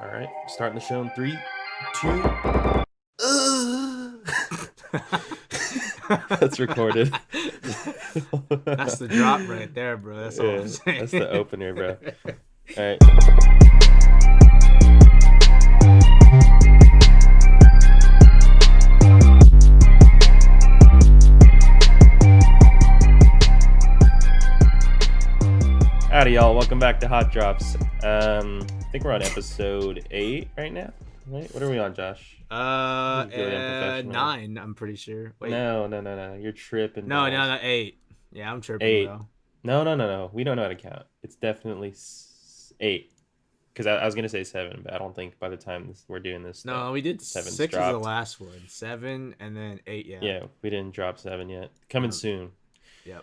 All right, starting the show in 3, 2. That's recorded. That's the drop right there, bro. That's all I'm saying. That's the opener, bro. All right. Howdy, y'all. Welcome back to Hot Drops. I think we're on episode 8 right now. Right? What are we on, Josh? Really unprofessional. 9, I'm pretty sure. Wait. No. You're tripping. No, balls. 8. Yeah, I'm tripping, 8. bro. No. We don't know how to count. It's definitely 8. Because I was gonna say 7, but I don't think by the time we're doing this. No, we did 7's 6 dropped. is the last one. 7 and then 8. Yeah, we didn't drop 7 yet. Coming soon. Yep.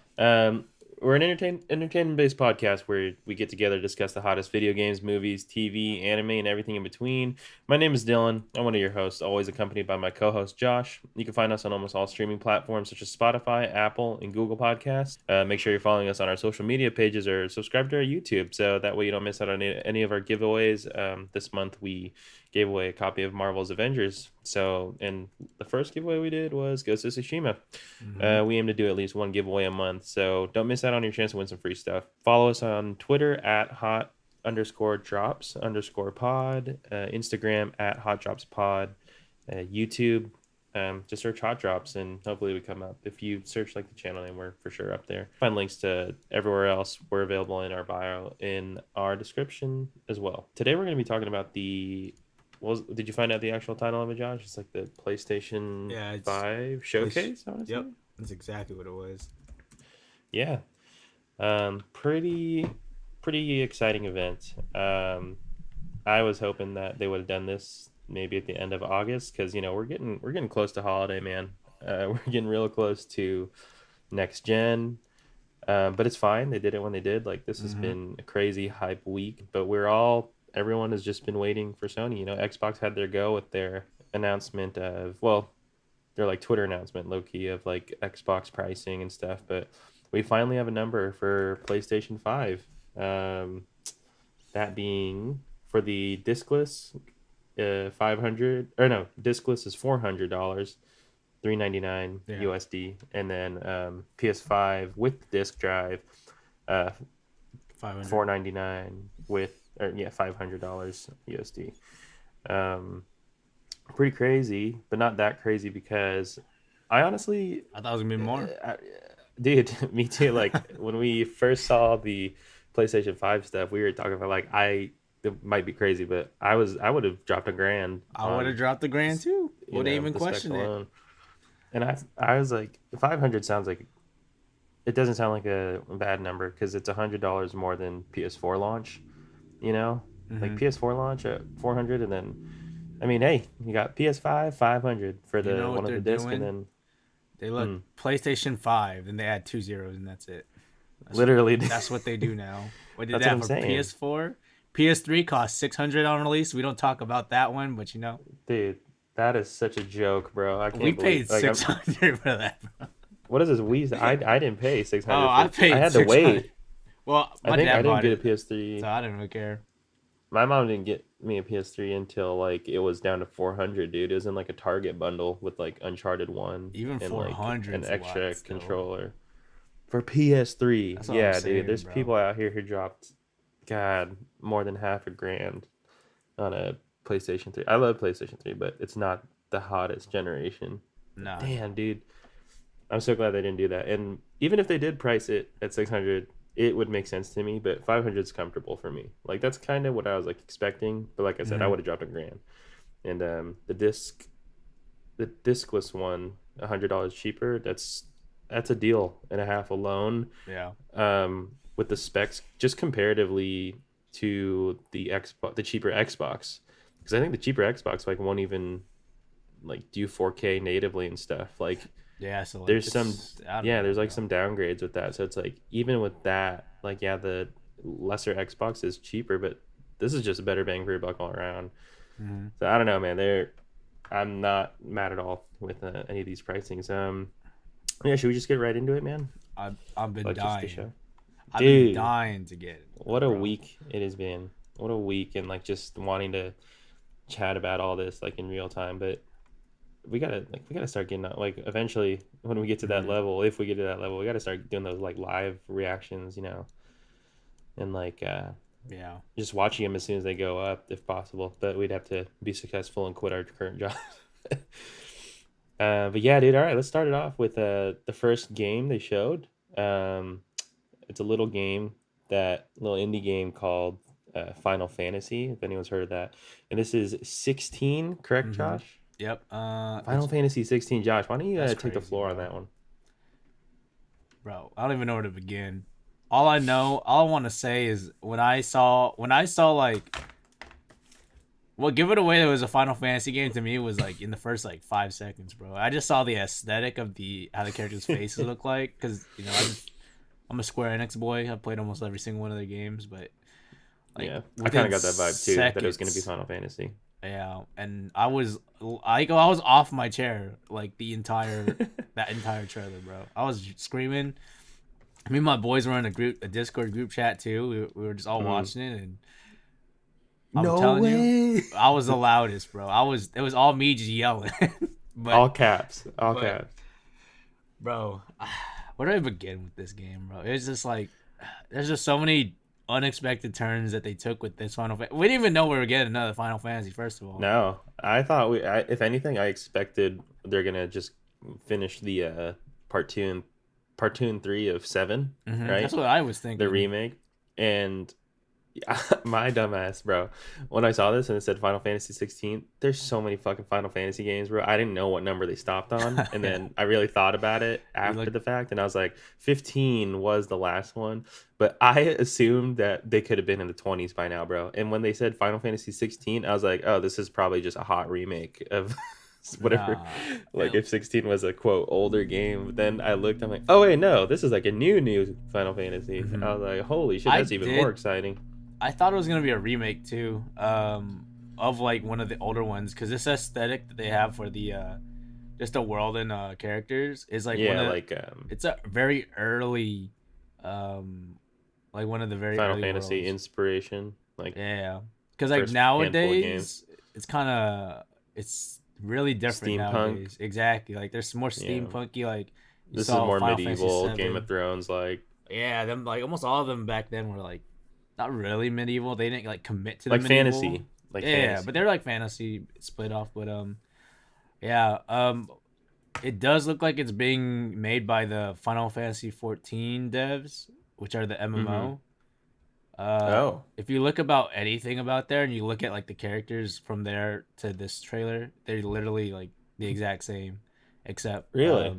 We're an entertainment-based podcast where we get together to discuss the hottest video games, movies, TV, anime, and everything in between. My name is Dylan. I'm one of your hosts, always accompanied by my co-host, Josh. You can find us on almost all streaming platforms such as Spotify, Apple, and Google Podcasts. Make sure you're following us on our social media pages or subscribe to our YouTube so that way you don't miss out on any of our giveaways. This month, we gave away a copy of Marvel's Avengers. And the first giveaway we did was Ghost of Tsushima. Mm-hmm. We aim to do at least one giveaway a month, so don't miss out on your chance to win some free stuff. Follow us on Twitter at hot_drops_pod, Instagram at hotdropspod, YouTube. Just search Hot Drops and hopefully we come up. If you search like the channel name, we're for sure up there. Find links to everywhere else. We're available in our bio in our description as well. Today we're going to be talking about did you find out the actual title of it, Josh? It's like the PlayStation 5 showcase, honestly. Yep, that's exactly what it was. Yeah. Pretty exciting event. I was hoping that they would have done this maybe at the end of August because we're getting close to holiday, man. We're getting real close to next gen. But it's fine. They did it when they did. Like this has been a crazy hype week, but everyone has just been waiting for Sony. Xbox had their go with their announcement of their like Twitter announcement, low key, of like Xbox pricing and stuff, but we finally have a number for PlayStation 5. That being for the discless, $500 or no, discless is $400, $399 USD, and then PS5 with disc drive, $499 with $500 USD. Pretty crazy, but not that crazy because I thought it was gonna be more. Dude, me too. Like when we first saw the PlayStation 5 stuff, we were talking about it might be crazy, but I would have dropped $1,000. I would have dropped $1,000 too. Wouldn't even question it. And I was like, 500 sounds like it doesn't sound like a bad number because it's $100 more than PS4 launch. Like PS4 launch at 400, and then hey, you got PS5 500 for the one of the disc, and then they look PlayStation 5, and they add 2 zeros, and that's it. That's what they do now. What did that for PS4? PS3 cost $600 on release. We don't talk about that one, but dude, that is such a joke, bro. I can't. We paid $600 for that, bro. What is this? I didn't pay $600. Oh, I paid. I had to wait. Well, I didn't get a PS3, so I didn't really care. My mom didn't get me a PS3 until it was down to $400, dude. It was in a Target bundle with Uncharted 1, even and $400 an extra controller for PS3. Yeah, dude. There's people out here who dropped, more than $500 on a PlayStation 3. I love PlayStation 3, but it's not the hottest generation. No. Damn, dude. I'm so glad they didn't do that. And even if they did price it at $600, it would make sense to me, but $500 is comfortable for me. That's kind of what I was expecting. But like I said, I would have dropped $1,000. And the discless one, $100 cheaper. That's a deal and a half alone. Yeah. With the specs, just comparatively to the cheaper Xbox, because I think the cheaper Xbox won't even do 4K natively and stuff. Yeah, so there's some some downgrades with that. So it's even with that, the lesser Xbox is cheaper, but this is just a better bang for your buck all around. Mm-hmm. So I don't know, man. I'm not mad at all with any of these pricings. Should we just get right into it, man? I've been dying. Dude, I've been dying to get it. What a week it has been. what a week, and like just wanting to chat about all this like in real time. But we gotta start getting like eventually when we get to that Mm-hmm. level, if we get to that level, we gotta start doing those like live reactions, and like Yeah. just watching them as soon as they go up if possible. But we'd have to be successful and quit our current job. But yeah, dude. All right, let's start it off with the first game they showed. Um, it's a little game, that little indie game called Final Fantasy. If anyone's heard of that, and this is 16, correct, Mm-hmm. Josh? Yep. Final It's Fantasy 16. Josh, why don't you That's take the crazy, floor on bro. that one? Bro, I don't even know where to begin. All I want to say is when I saw like, what give it away that was a Final Fantasy game to me was like in the first like 5 seconds, bro. I just saw the aesthetic of the how the characters' faces look like, because I'm a Square Enix boy. I've played almost every single one of their games, but like Yeah, I kind within of got that vibe too, that it was going to be seconds, Final Fantasy. yeah. And I was off my chair like that entire trailer, bro. I was screaming. Me and my boys were in a Discord group chat too. We were just all Mm. watching it, and I'm No telling you, way. I was the loudest, bro. It was all me just yelling. but All caps, all but caps. bro, where do I begin with this game, bro? It's just like there's just so many unexpected turns that they took with this Final Fantasy. We didn't even know we were getting another Final Fantasy. First of all, No, I thought if anything, I expected they're gonna just finish the part two and part 2 and 3 of 7, that's right? what I was The thinking. remake. And my dumbass, bro. When I saw this and it said Final Fantasy 16, there's so many fucking Final Fantasy games, bro. I didn't know what number they stopped on, and Yeah, then I really thought about it you after look. the fact, and I was like, 15 was the last one, but I assumed that they could have been in the 20s by now, bro. And when they said Final Fantasy 16, I was like, oh, this is probably just a hot remake of whatever. Nah, Like if 16 was a quote older game, but then I looked, I'm like, oh wait, no, this is like a new Final Fantasy. mm-hmm. I was like, holy shit, I that's even more did exciting. I thought it was gonna be a remake too, of like one of the older ones, because this aesthetic that they have for the just the world and characters is like Yeah, like it's a very early, um, like one of the very Final early Fantasy worlds. inspiration, like Yeah, because like first handful of games. nowadays it's really different Steampunk, nowadays. Exactly, like there's more yeah. steampunky. Like you This is saw more Final Fantasy medieval, Game of Seven. Thrones, Yeah, them like almost all of them back then were like not really medieval. They didn't like commit to the like medieval. fantasy, like Yeah, but fantasy. they're like fantasy split off. But yeah, it does look like it's being made by the Final Fantasy 14 devs, which are the Mm-hmm. MMO. Oh, If you look about anything about there and you look at like the characters from there to this trailer, they're literally like the exact same, except really?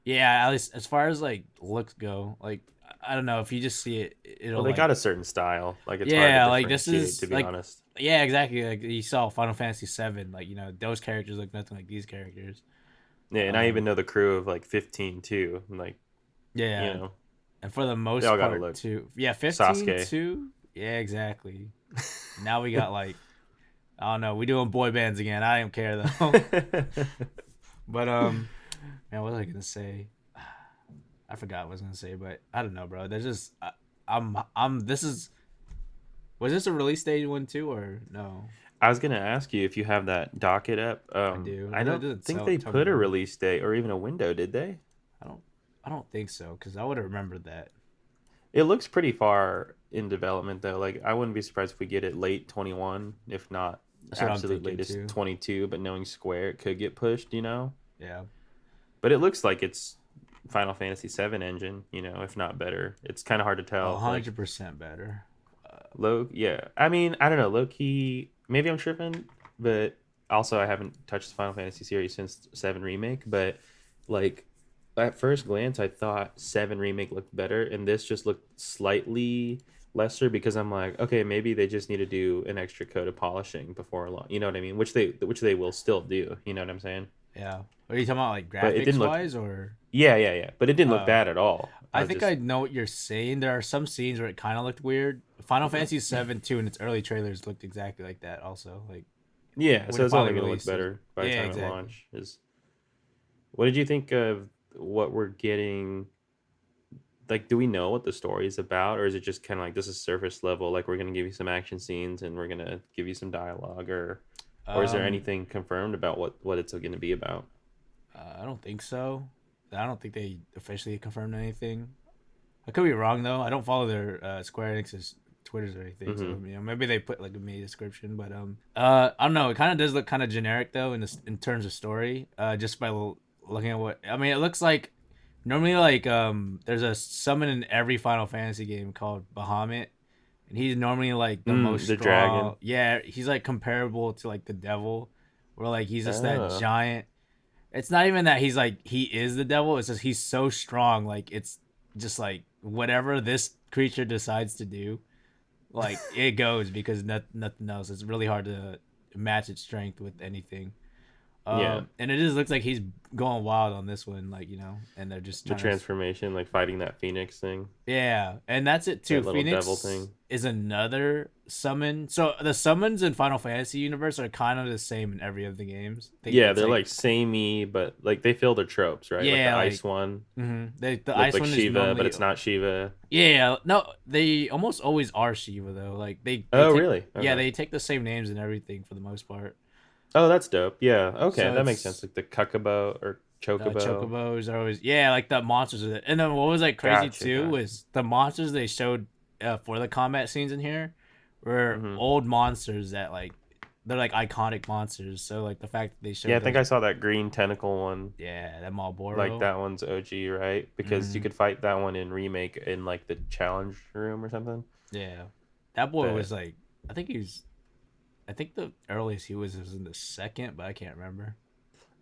yeah, at least as far as like looks go, like I don't know if you just see it, Well, it'll they like got a certain style. Like it's hard to yeah, like this differentiate, to is be like honest. yeah, exactly. Like you saw Final Fantasy 7, like those characters look nothing like these characters. Yeah, and I even Um, know the crew of like 15 too. Like you yeah, know, and for the they most all gotta part look too. Yeah, 15 Sasuke. too. Yeah, exactly. Now we got like I don't know. We doing boy bands again. I don't care though. But man, what was I gonna say? I forgot what I was gonna say, but I don't know, bro. There's just I'm. This is was this a release date one too or no? I was gonna ask you if you have that docket up. I do. I It don't doesn't think they tell me put a when. release date or even a window, did they? I don't. I don't think so because I would have remembered that. It looks pretty far in development though. Like I wouldn't be surprised if we get it late 21, if not That's what I'm absolute thinking latest too. 22. But knowing Square, it could get pushed. Yeah. But it looks like it's Final Fantasy 7 engine, if not better. It's kind of hard to A tell. Like 100% better. yeah. I mean, I don't know. Low key, maybe I'm tripping, but also I haven't touched the Final Fantasy series since 7 remake. But like at first glance, I thought 7 remake looked better, and this just looked slightly lesser because I'm like, okay, maybe they just need to do an extra coat of polishing before long. You know what I mean? Which they will still do. You know what I'm saying? Yeah. Are you talking about like But it graphics didn't look. wise or? Yeah, yeah, yeah. But it didn't look Uh, bad at all. I I was think just I know what you're saying. There are some scenes where it kind of looked weird. Final Fantasy 7 too in its early trailers looked exactly like that. Also, like yeah. when So it it's finally only gonna look released, better by the yeah, time it exactly. launch. Is what did you think of what we're getting like, do we know what the story is about, or is it just kind of like this is surface level? Like, we're gonna give you some action scenes and we're gonna give you some dialogue, or is there Um, anything confirmed about what it's going to be about? I don't think so. I don't think they officially confirmed anything. I could be wrong though. I don't follow their Square Enix's Twitters or anything, so Mm-hmm. maybe they put like a mini description. But I don't know. It kind of does look kind of generic though in terms of story. Just by looking at what I mean, it looks like normally like there's a summon in every Final Fantasy game called Bahamut, and he's normally like the most The dragon. strong. Yeah, he's like comparable to like the devil, where like he's just that Oh, giant. It's not even that he's like he is the devil. It's just he's so strong. Like it's just like whatever this creature decides to do, like it goes because nothing else. It's really hard to match its strength with anything. yeah. And it just looks like he's going wild on this one, and they're just The trying to. transformation, like fighting that phoenix thing, Yeah, and that's it too. that little devil Phoenix thing. is another summon. So the summons in Final Fantasy universe are kind of the same in every of the games. Yeah, It's they're like like samey, but like they fill their tropes, right? Like the yeah, ice one the looked ice like one is Shiva, but normally it's not Shiva. yeah. No, they almost always are Shiva though. Like they Oh, take really? yeah Okay. they take the same names and everything for the most part. Oh, that's dope. Yeah. Okay, So that makes sense. it's Like the Cuckabo or Chocobo. chocobos are always yeah like the monsters are and then what was like crazy Gotcha, too gotcha. was the monsters they showed for the combat scenes in here were Mm-hmm. old monsters that like they're like iconic monsters. So like the fact that they Yeah, I showed think those I saw that green tentacle one. yeah that Like Malboro. that one's OG, right? Because you Hmm. could fight that one in remake in like the challenge room or something. Yeah, that boy But was like I think he was I think the earliest he was in the second, but I can't remember.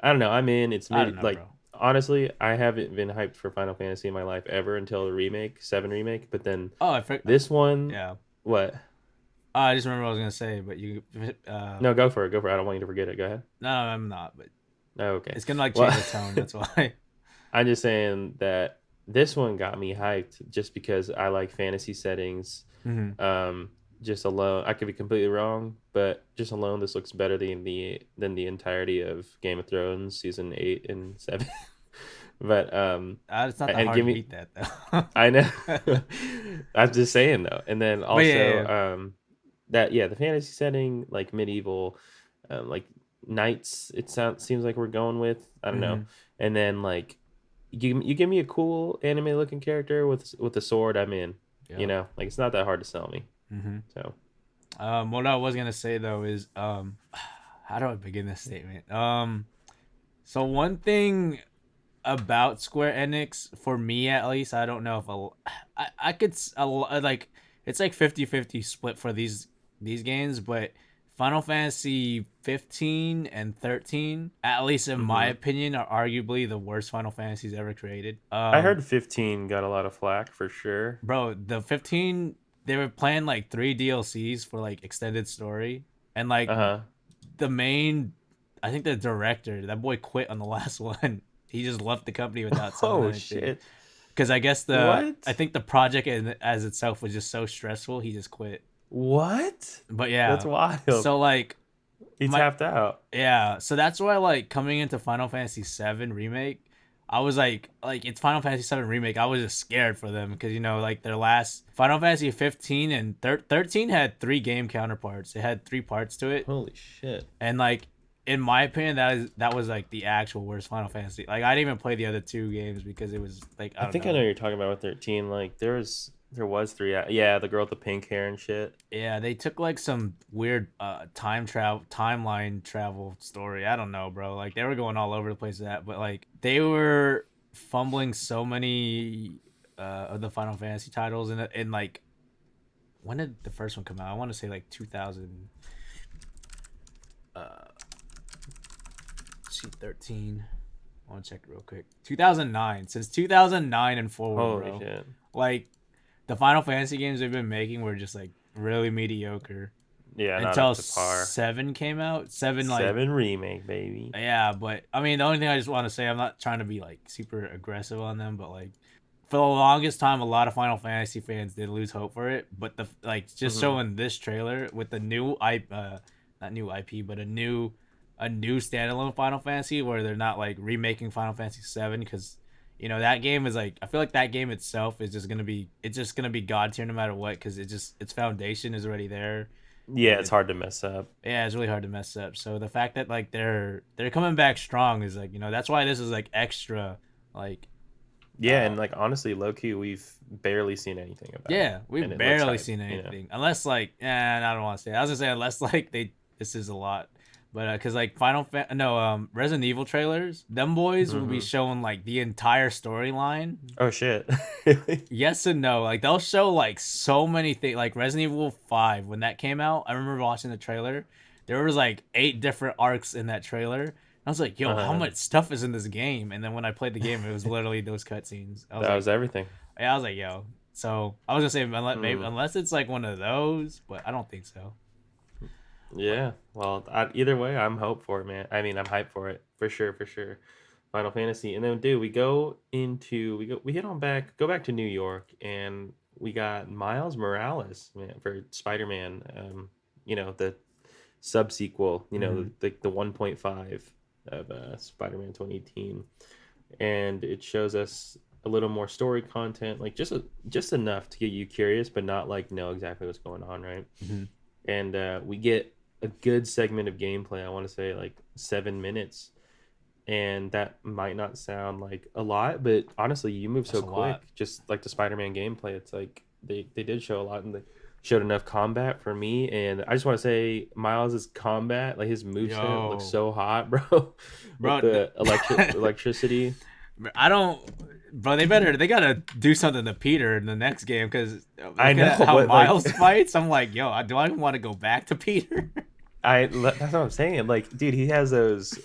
I don't know. I'm in. It's I don't mid. know, Like bro. honestly, I haven't been hyped for Final Fantasy in my life ever until the remake, Seven remake. But then Oh, I forgot. this one, Yeah. what? I just remember what I was gonna say, but you. No, go for it. Go for it. I don't want you to forget it. Go ahead. No, I'm not. But Oh, okay. it's gonna like Well, change the tone. That's why. I'm just saying that this one got me hyped just because I like fantasy settings. Hmm. Um, just alone, I could be completely wrong, but just alone, this looks better than the entirety of Game of Thrones season 8 and 7. But It's not that and hard give to me, beat that though. I know. I'm just saying though, and then But also yeah. that yeah, the fantasy setting like medieval, like knights. Seems like we're going with I don't know, Hmm. and then like you give me a cool anime looking character with a sword, I'm in. You Yep. know, like it's not that hard to sell me. Hmm. So What I was gonna say though is how do I begin this statement? So one thing about Square Enix for me at least. I don't know if I could like it's like 50-50 split for these games, but Final Fantasy 15 and 13, at least in my hmm opinion, are arguably the worst Final Fantasies ever created. I heard 15 got a lot of flack for sure. Bro, the 15 they were playing like 3 DLCs for like extended story and like Uh-huh. the main I think the director, that boy quit on the last one. He just left the company without selling Oh anything. shit. Because I guess I What? think the project as itself was just so stressful, he just quit. What? But That's yeah, wild. so like He my tapped out. yeah, so that's why like coming into Final Fantasy VII remake, I was like it's Final Fantasy VII remake. I was just scared for them because like their last Final Fantasy 15 and 13 had 3 game counterparts. It had 3 parts to it, Holy shit. and like in my opinion, that was like the actual worst Final Fantasy. Like I didn't even play the other 2 games because it was like I I don't think I know know. what you're talking about with 13. Like there was three. Yeah, the girl with the pink hair and shit. Yeah, they took like some weird timeline travel story. I don't know, bro. Like they were going all over the place with that, but like they were fumbling so many of the Final Fantasy titles and like when did the first one come out? I want to say like 2000 uh see 13. I want to check it real quick. 2009. Since 2009 and forward, Holy bro. shit. Like the Final Fantasy games they've been making were just like really mediocre Yeah, not up until to par. 7 came out. 7 like 7 remake, baby. yeah, but I mean the only thing I just want to say I'm not trying to be like super aggressive on them, but like for the longest time a lot of Final Fantasy fans did lose hope for it, but the like just hmm showing this trailer with the new I not new IP, but a new standalone Final Fantasy where they're not like remaking Final Fantasy 7 cuz that game is like, I feel like that game itself is just gonna be, it's just gonna be god tier no matter what, because its foundation is already there. Yeah, it's hard to mess up. Yeah, it's really hard to mess up. So the fact that like they're coming back strong is like, that's why this is like extra, like Yeah, and like honestly, low key, we've barely seen anything about it, yeah, we've and it looks barely hype. seen anything unless like, I don't want to say. I was gonna say unless like this is a lot, but because like Resident Evil trailers, them boys will be Hmm. showing like the entire storyline. Oh shit! Yes and no. Like they'll show like so many things. Like Resident Evil 5 when that came out, I remember watching the trailer. There was like 8 different arcs in that trailer. I was like, "Yo, how uh, much stuff is in this game?" And then when I played the game, it was literally those cutscenes. I was that like, was everything. yeah, I was like, "Yo." So I was gonna say Mm. unless it's like one of those, but I don't think so. But Yeah. Well, either way, I'm hoped for it, man. I mean, I'm hyped for it for sure, for sure. Final Fantasy, and then dude, we head on back, go back to New York, and we got Miles Morales, man, for Spider Man. The subsequel, mhm. the 1.5 of Spider Man 2018, and it shows us a little more story content, like just enough to get you curious, but not like know exactly what's going on, right? Mhm. And we get a good segment of gameplay. I want to say like 7 minutes, and that might not sound like a lot, but honestly, you move That's so a lot. quick. Just like the Spider-Man gameplay, it's like they did show a lot, and they showed enough combat for me. And I just want to say, Miles's combat, like his moveset, looks Yo, so hot, bro, with bro, the electricity. I don't, bro. They gotta do something to Peter in the next game because I looking know at how what like Miles fights, I'm like, yo, do I want to go back to Peter? that's what I'm saying. Like, dude, he has those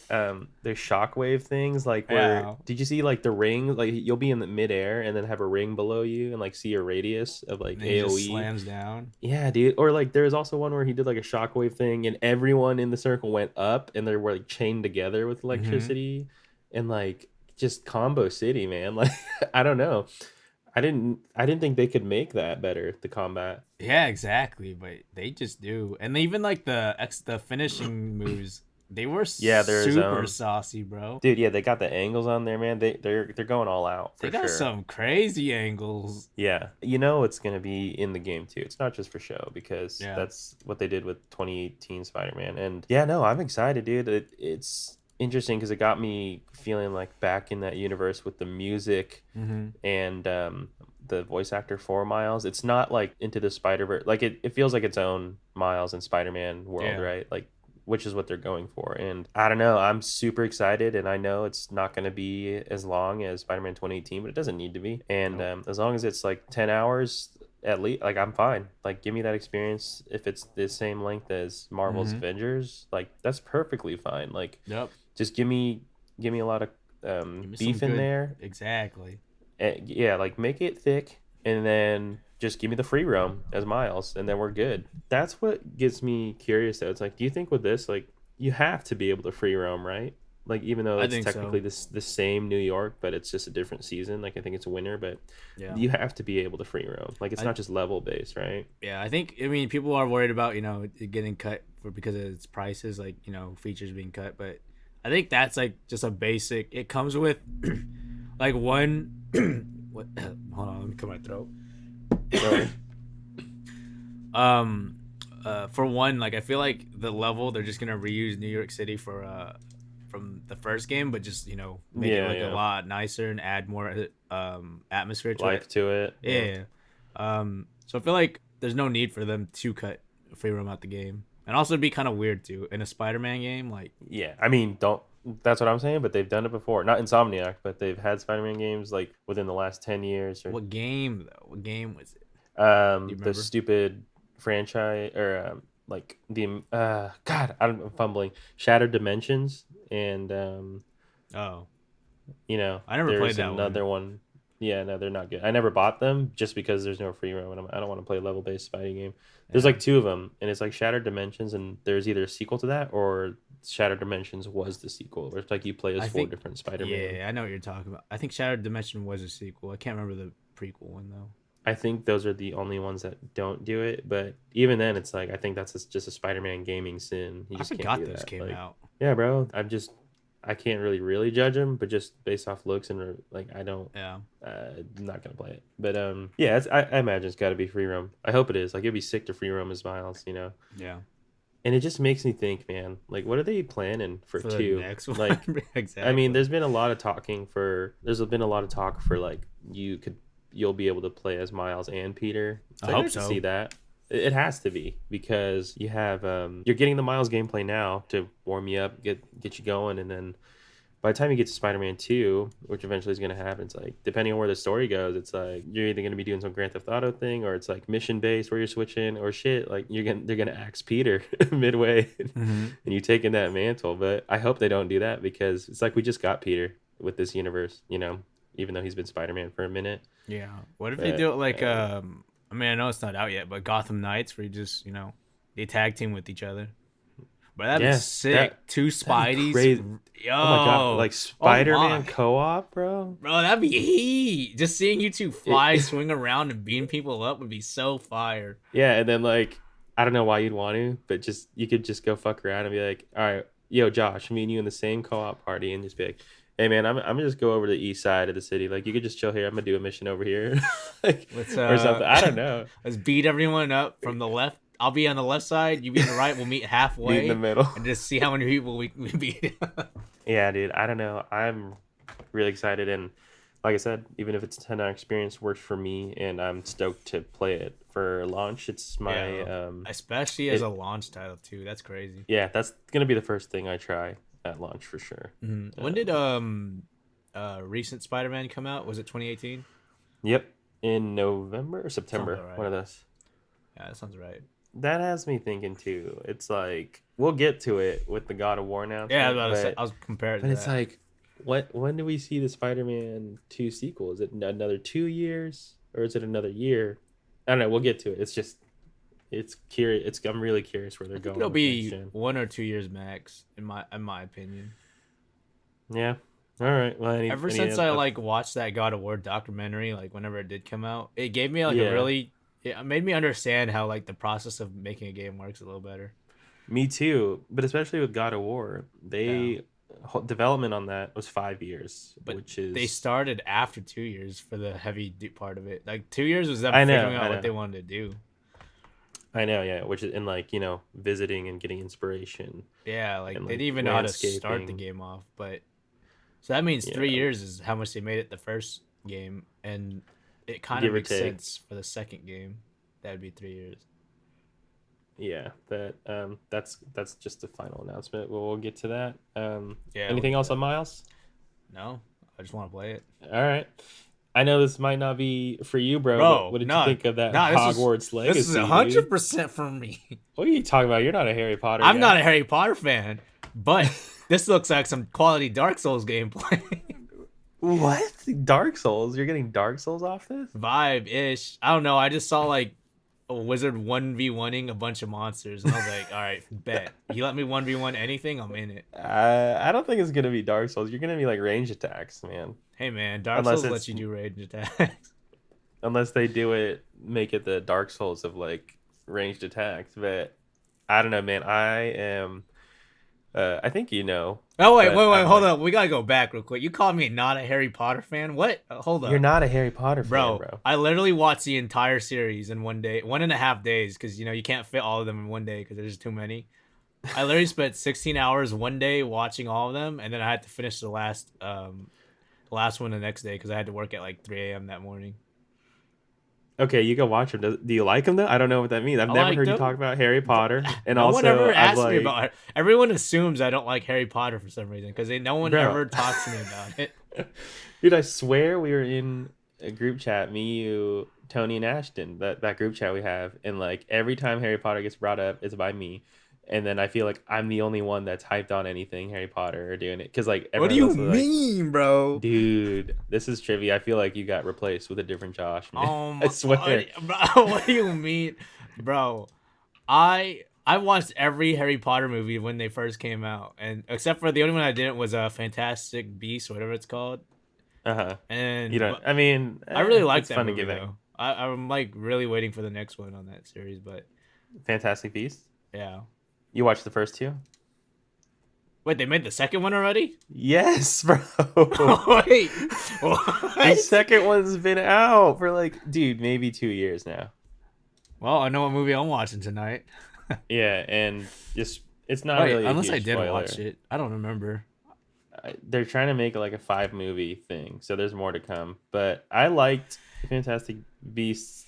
shockwave things. Like, where Yeah, did you see like the ring? Like, you'll be in the midair and then have a ring below you and like see a radius of like and he just AOE. slams down. Yeah, dude. Or like, there's also one where he did like a shockwave thing and everyone in the circle went up and they were like chained together with Hmm. electricity and like just combo city, man. Like, I don't know. I didn't think they could make that better. The combat. Yeah, exactly. But they just do, and even like the finishing moves, they were Yeah, there's super saucy, bro. dude, yeah, they got the angles on there, man. They're going all out They for got sure. some crazy angles. Yeah, it's gonna be in the game too. It's not just for show because Yeah. that's what they did with 2018 Spider-Man. And yeah, no, I'm excited, dude. It's interesting because it got me feeling like back in that universe with the music Hmm. and the voice actor for Miles. It's not like Into the Spider-Verse. Like it feels like its own Miles and Spider-Man world, Yeah. right? Like which is what they're going for. And I don't know, I'm super excited and I know it's not going to be as long as Spider-Man 2018, but it doesn't need to be. And Nope. as long as it's like 10 hours at least, like I'm fine. Like give me that experience if it's the same length as Marvel's Hmm. Avengers, like that's perfectly fine. Like Yep. just give me a lot of Give me some beef in good. there. Exactly. Yeah, like make it thick and then just give me the free roam as Miles and then we're good. That's what gets me curious though. It's like, do you think with this, like you have to be able to free roam, right? Like even though I it's think technically so. the same New York, but it's just a different season. Like I think it's winter, but Yeah. you have to be able to free roam. Like it's I not just level based, right? Yeah, I think, I mean, people are worried about, it getting cut for because of its prices, like, features being cut, but I think that's like just a basic. It comes with like one what hold on, let me clear my throat. No worries. um for one, like I feel like the level they're just gonna reuse New York City for from the first game, but just make it Yeah, like a yeah. lot nicer and add more atmosphere to it. Life to it. Yeah. Yeah. So I feel like there's no need for them to cut free roam out the game, and also it'd be kind of weird too in a Spider-Man game. Like, Yeah. I mean, don't that's what I'm saying, but they've done it before. Not Insomniac, but they've had Spider-Man games like within the last 10 years or what game though? What game was it? Do you the remember? stupid franchise or like the God, I'm fumbling. Shattered Dimensions and Oh, I never played there's that one. another one. Yeah, no, they're not good. I never bought them just because there's no free roam, and I don't want to play a level based fighting game. There's Yeah, like two of them, and it's like Shattered Dimensions, and there's either a sequel to that or Shattered Dimensions was the sequel, where it's like you play as I four think. different Spider-Man. Yeah, I know what you're talking about. I think Shattered Dimension was a sequel. I can't remember the prequel one though. I think those are the only ones that don't do it. But even then, it's like I think that's just a Spider-Man gaming sin. You I just can't forgot do those that. came Like, out. yeah, bro, I'm just I can't really judge him, but just based off looks and like I don't. Yeah. I'm not gonna play it, but yeah, I imagine it's got to be free roam. I hope it is. Like it'd be sick to free roam as Miles, you know. Yeah. And it just makes me think, man. Like, what are they planning for For the two? next one. Like, I mean, Exactly. there's been a lot of talking for. There's been a lot of talk for like you'll be able to play as Miles and Peter. I So I hope could see so. that. It has to be because you have you're getting the Miles gameplay now to warm you up, get you going, and then by the time you get to Spider-Man 2, which eventually is going to happen, it's like depending on where the story goes, it's like you're either going to be doing some Grand Theft Auto thing or it's like mission based where you're switching or shit like they're going to axe Peter midway Mm-hmm. and you taking that mantle. But I hope they don't do that because it's like we just got Peter with this universe, you know, even though he's been Spider-Man for a minute. Yeah. What if they But do it like I mean, I know it's not out yet, but Gotham Knights, where you just they tag team with each other. But that'd be yeah, sick. Two that'd be Spideys. crazy. Oh my god, Yo. like Oh Spider-Man my. co-op, bro. Bro, that'd be heat. Just seeing you two fly, It, swing around, and beam people up would be so fire. Yeah, and then like I don't know why you'd want to, but just you could just go fuck around and be like, all right, yo, Josh, me and you in the same co-op party, and just be like, hey man, I'm gonna just go over to the east side of the city. Like you could just chill here. I'm gonna do a mission over here, like Let's or something. I don't know. let's beat everyone up from the left. I'll be on the left side, you be on the right. We'll meet Meet in the halfway middle. and just see how many people we beat. Yeah, dude. I don't know. I'm really excited, and like I said, even if it's a 10-hour experience, works for me, and I'm stoked to play it for launch. It's my Yeah, especially as a it launch title too. That's crazy. yeah, that's gonna be the first thing I try at launch for sure. When did recent Spider-Man come out? Was it 2018? Yep, in November or Sounds September, one alright. of those. Yeah, that sounds right. That has me thinking too. It's like we'll get to it with the God of War Yeah, announcement, I was compared to but it's that. like, what? When do we see the Spider-Man 2 sequel? Is it another 2 years or is it another year? I don't know. We'll get to it. It's just it's curious. It's I'm really curious where they're I think going it'll with next be gen. 1 or 2 years max, in my opinion. Yeah. All right. Well, Ever any since I like watched that God of War documentary, like whenever it did come out, it gave me like a yeah. really it made me understand how like the process of making a game works a little better. Me too. But especially with God of War, Yeah. development on that was 5 years, But which they is started after 2 years for the heavy deep part of it. Like 2 years was them I know. figuring I out what know. they wanted to do. I know, yeah, which is in like, visiting and getting inspiration Yeah, like and they like didn't even know how to start the landscaping. game off. But so that means Yeah, 3 years is how much they made it the first game, and it kind of give or makes take. sense for the second game. That'd be 3 years. Yeah, that's just the final announcement. We'll get to that. Yeah, we'll Anything get else to on that. Miles? No, I just want to play it. All right. I know this might not be for you, bro, but Bro, what did you no, think of that no, Hogwarts this is Legacy, dude? 100% for me. What are you talking about? You're not a Harry Potter I'm not guy. a Harry Potter fan, but this looks like some quality Dark Souls gameplay. What? Dark Souls? You're getting Dark Souls off this? Vibe ish. I don't know. I just saw like a wizard 1v1ing a bunch of monsters, and I was like, all right, bet. You let me 1v1 anything, I'm in it. I don't think it's gonna be Dark Souls. You're gonna be like range attacks, man. Hey man, Dark Unless Souls lets it's you do range attacks. unless they do it, make it the Dark Souls of like ranged attacks. But I don't know, man. I am. I think you know, Oh but wait, I'm hold like, up. We gotta go back real quick. You called me not a Harry Potter fan? What? Hold you're up. not a Harry Potter fan, Bro, bro. I literally watched the entire series in 1 day, 1.5 days, because you can't fit all of them in 1 day because there's too many. I literally spent 16 hours 1 day watching all of them, and then I had to finish the last one the next day because I had to work at like 3 a.m. that morning. Okay, you go watch him. Do you like him though? I don't know what that means. I've I never liked heard you talk them. about Harry Potter, and No one also ever I've asked me like, about it. Everyone assumes I don't like Harry Potter for some reason because no one bro, ever talks to me about it. dude, I swear we were in a group chat, me, you, Tony, and Ashton. That group chat we have, and like every time Harry Potter gets brought up, it's by me. And then I feel like I'm the only one that's hyped on anything Harry Potter or doing it because like What do everyone you else is like, mean, bro? dude, this is trivia. I feel like you got replaced with a different Josh, man. I What, swear. bro, what do you mean, bro? I watched every Harry Potter movie when they first came out, and except for the only one I didn't was a Fantastic Beast, or whatever it's called. Uh huh. You And don't. but I mean, I really like it's that fun to movie give it. though. I'm like really waiting for the next one on that series, but Fantastic Beasts. yeah. You watched the first two? Wait, they made the second one already? Yes, bro. Wait, The what? second one's been out for like, dude, maybe 2 years now. Well, I know what movie I'm watching tonight. Yeah, and just it's not Wait, really a unless I huge did watch spoiler. it, I don't remember. They're trying to make like a 5 movie thing, so there's more to come. But I liked Fantastic Beasts,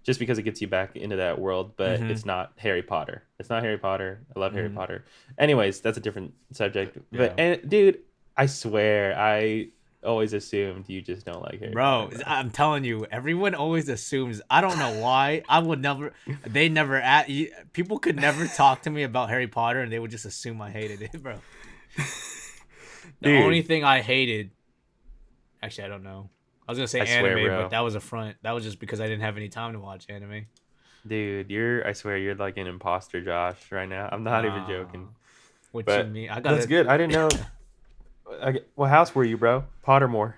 just because it gets you back into that world. But Mm-hmm. it's not Harry Potter. It's not Harry Potter. I love Harry Mm-hmm. Potter. Anyways, that's a different subject. But Yeah. and dude, I swear, I always assumed you just don't like Harry Potter, Bro, bro. I'm telling you, everyone always assumes. I don't know why. I would never. They never. People could never talk to me about Harry Potter, and they would just assume I hated it, bro. The only Dude, thing I hated, actually, I don't know. I was gonna say I swear, anime, but bro. that was a front. That was just because I didn't have any time to watch anime. Dude, I swear you're like an imposter, Josh, right now. I'm not even Nah, joking. what you But mean? I got that's it. good. I didn't know. What house were you, bro? Pottermore.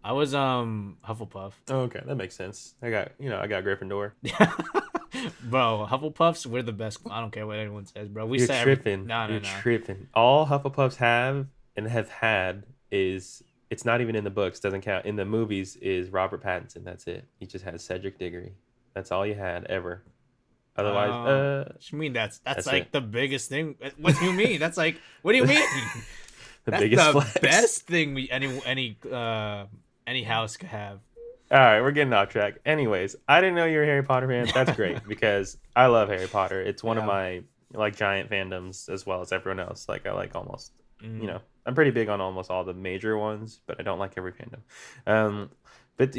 I was Hufflepuff. Oh, okay, that makes sense. I got Gryffindor. Bro, Hufflepuffs, we're the best. I don't care what anyone says, bro. We You're say every. tripping. No, no, You're no. tripping. All Hufflepuffs have and have had is it's not even in the books. Doesn't count in the movies. Is Robert Pattinson? That's it. He just has Cedric Diggory. That's all you had ever. Otherwise, What you mean that's that's it. like the biggest thing? What do you mean? That's like what do you mean? The That's biggest the flex. best thing any house could have. All right, we're getting off track. Anyways, I didn't know you were a Harry Potter fan. That's great because I love Harry Potter. It's one of Yeah. my like giant fandoms as well as everyone else. Like I like almost, Mm, I'm pretty big on almost all the major ones, but I don't like every fandom. Um, but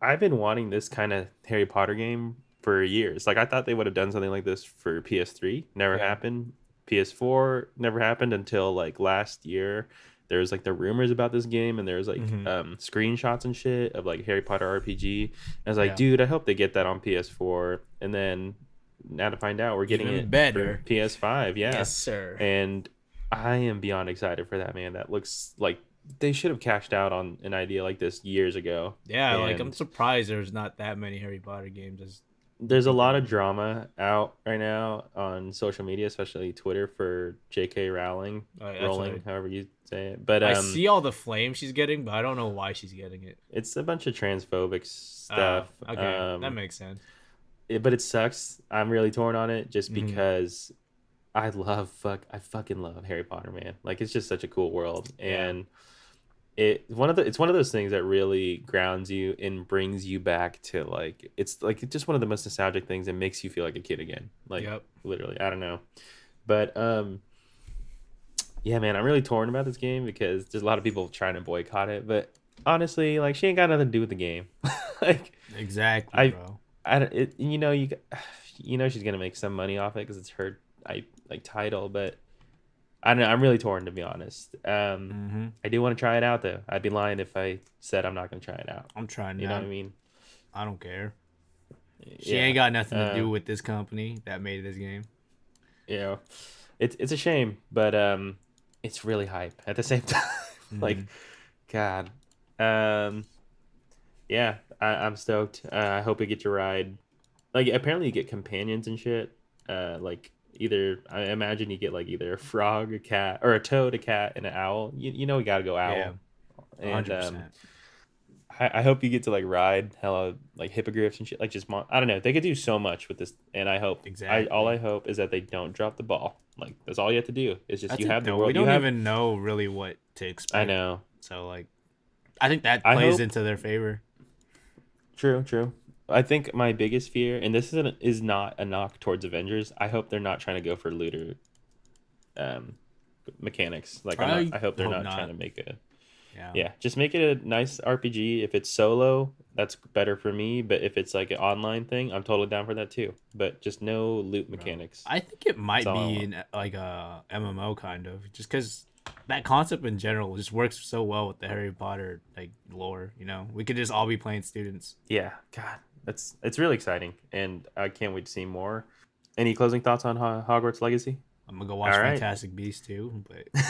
I've been wanting this kind of Harry Potter game for years. Like I thought they would have done something like this for PS3. Never yeah. happened. PS4 never happened until like last year. There was like the rumors about this game and there was like Hmm. screenshots and shit of like Harry Potter RPG. And I was like, Yeah. dude, I hope they get that on PS4. And then now to find out we're getting Even it for better. PS5. Yeah. Yes, sir. And I am beyond excited for that, man. That looks like they should have cashed out on an idea like this years ago. Yeah, like I'm And surprised there's not that many Harry Potter games as you there's a think there lot of would be. drama out right now on social media, especially Twitter for J.K. Rowling, That's what Rowling, however you say it. But I see all the flame she's getting, but I don't know why she's getting it. it's a bunch of transphobic stuff. Okay, that makes sense. But it sucks. I'm really torn on it just Hmm. because I fucking love Harry Potter, man. Like it's just such a cool world, Yeah. and it's one of those things that really grounds you and brings you back to like it's like just one of the most nostalgic things and makes you feel like a kid again. Like Yep. literally, I don't know. But yeah, man, I'm really torn about this game because there's a lot of people trying to boycott it, but honestly, like she ain't got nothing to do with the game. Like Exactly, I bro. she's gonna make some money off it because it's her I like title, but I don't know. I'm really torn to be honest. Hmm. I do want to try it out though. I'd be lying if I said I'm not gonna try it out. I'm trying You know what now. I mean? I don't care. She Yeah. ain't got nothing to Uh, do with this company that made this game. you know, it's a shame, but it's really hype at the same time. Like, Hmm. God. Yeah, I'm stoked. I hope we get to ride. Like, apparently you get companions and shit. Like either I imagine you get like either a frog, a cat, or a toad, a cat, and an owl. You know we gotta go Yeah, owl. And 100%. I hope you get to like ride hella like hippogriffs and shit. Like just I don't know. They could do so much with this, and I hope I all I Exactly. hope is that they don't drop the ball. Like that's all you have to do. Is just That's you it have the though. We world. You don't have. even know really what to I expect. know. So like I think that I plays hope. into their favor. True. True. I think my biggest fear, and this is not a knock towards Avengers. I hope they're not trying to go for looter um, mechanics. Like I'm not. I I hope they're hope not trying not. to make a. Yeah. Yeah, just make it a nice RPG. If it's solo, that's better for me. But if it's like an online thing, I'm totally down for that too. But just no loot Bro. mechanics. I think it That's might all I be want. in like a MMO kind of, just because that concept in general just works so well with the Harry Potter like lore. You know, we could just all be playing students. Yeah, God, that's it's really exciting, and I can't wait to see more. Any closing thoughts on Hogwarts Legacy? I'm gonna go watch All right, Fantastic Beasts too, but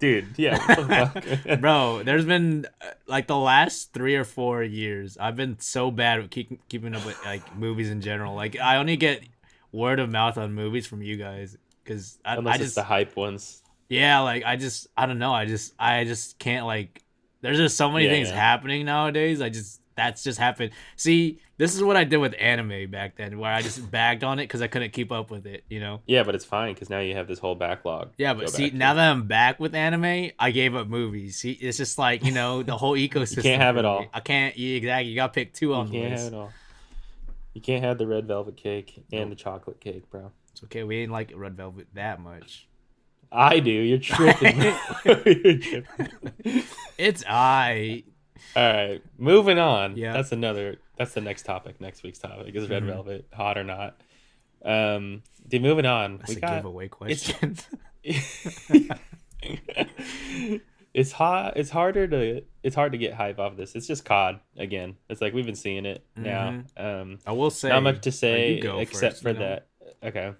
dude. Yeah, what the fuck? bro, there's been like the last 3 or 4 years, I've been so bad with keeping up with like movies in general. Like I only get word of mouth on movies from you guys because I Unless it's the just hype ones. Yeah, like I don't know. I just can't like. There's just so many Yeah, things yeah. happening nowadays. That's just happened. See, this is what I did with anime back then, where I just bagged on it because I couldn't keep up with it. You know. Yeah, but it's fine because now you have this whole backlog Yeah, to but go see, back now to. that I'm back with anime, I gave up movies. See, it's just like the whole You can't ecosystem have for it me. all. I can't. Yeah, exactly. You got to pick two You on the can't have list. it all. You can't have the red velvet cake and Nope. the chocolate cake, bro. It's okay. We ain't like Red Velvet that much. I do. You're tripping, bro. You're tripping. It's I. All right, moving on. Yeah. That's another. That's the next topic. Next week's topic is red Mm-hmm. velvet hot or not? Dude, moving on. That's We a got giveaway it's. question. It's hot. It's hard to get hype off this. It's just COD again. It's like we've been seeing it now. Mm-hmm. I will Not much say, to you say go except first. for that. Okay,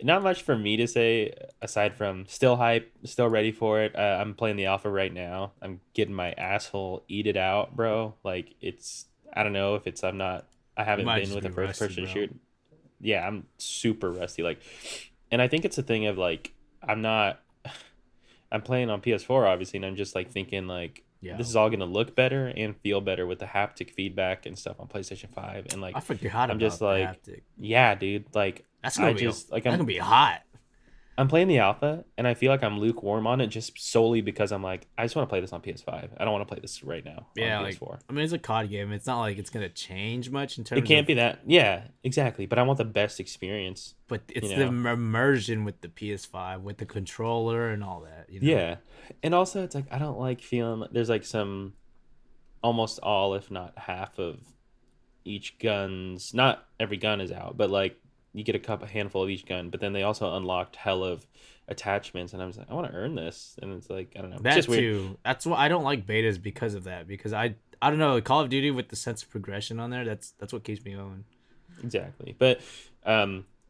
not much for me to say aside from still hype, still ready for it. I'm playing the alpha right now. I'm getting my asshole eat it out, bro. Like it's I don't know if it's I'm not I You haven't might been just with be a first rusty, person bro. shoot. Yeah, I'm super rusty. Like, and I think it's a thing of like I'm not. I'm playing on PS4 obviously, and I'm just like thinking like Yeah. this is all gonna look better and feel better with the haptic feedback and stuff on PlayStation 5, and I like forgot I'm just about the like, haptic. yeah, dude, like That's I gonna be just like that's gonna be hot. I'm playing the alpha, and I feel like I'm lukewarm on it just solely because I'm like I just want to play this on PS5. I don't want to play this right now on Yeah, like PS4. I mean, it's a COD game. It's not like it's gonna change much in It terms can't of, be that, yeah, exactly. But I want the best experience, but you it's the know. immersion with the PS5, with the controller and all that. Yeah. And also it's like I don't like feeling there's like some almost all if not half of each gun's not every gun is out, but like you get a handful of each gun, but then they also unlocked hell of attachments and I was like, I want to earn this. And it's like, I don't know. It's just That weird. too. That's why I don't like betas because of that. Because I don't know, Call of Duty with the sense of progression on there. That's what keeps me going. Exactly. But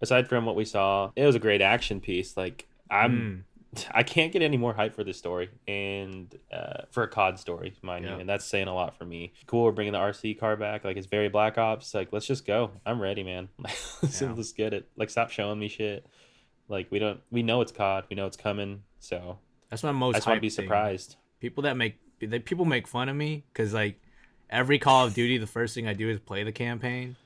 aside from what we saw, it was a great action piece. Like Mm. I can't get any more hype for this story and for a COD story, mind you, Yeah. and that's saying a lot for me. Cool, we're bringing the RC car back. Like it's very Black Ops. Like let's just go. I'm ready, man. Yeah. Let's get it. Like stop showing me shit. Like we know it's COD. We know it's coming. So That's my I most just want to be hype thing. surprised. People make fun of me because like every Call of Duty, the first thing I do is play the campaign.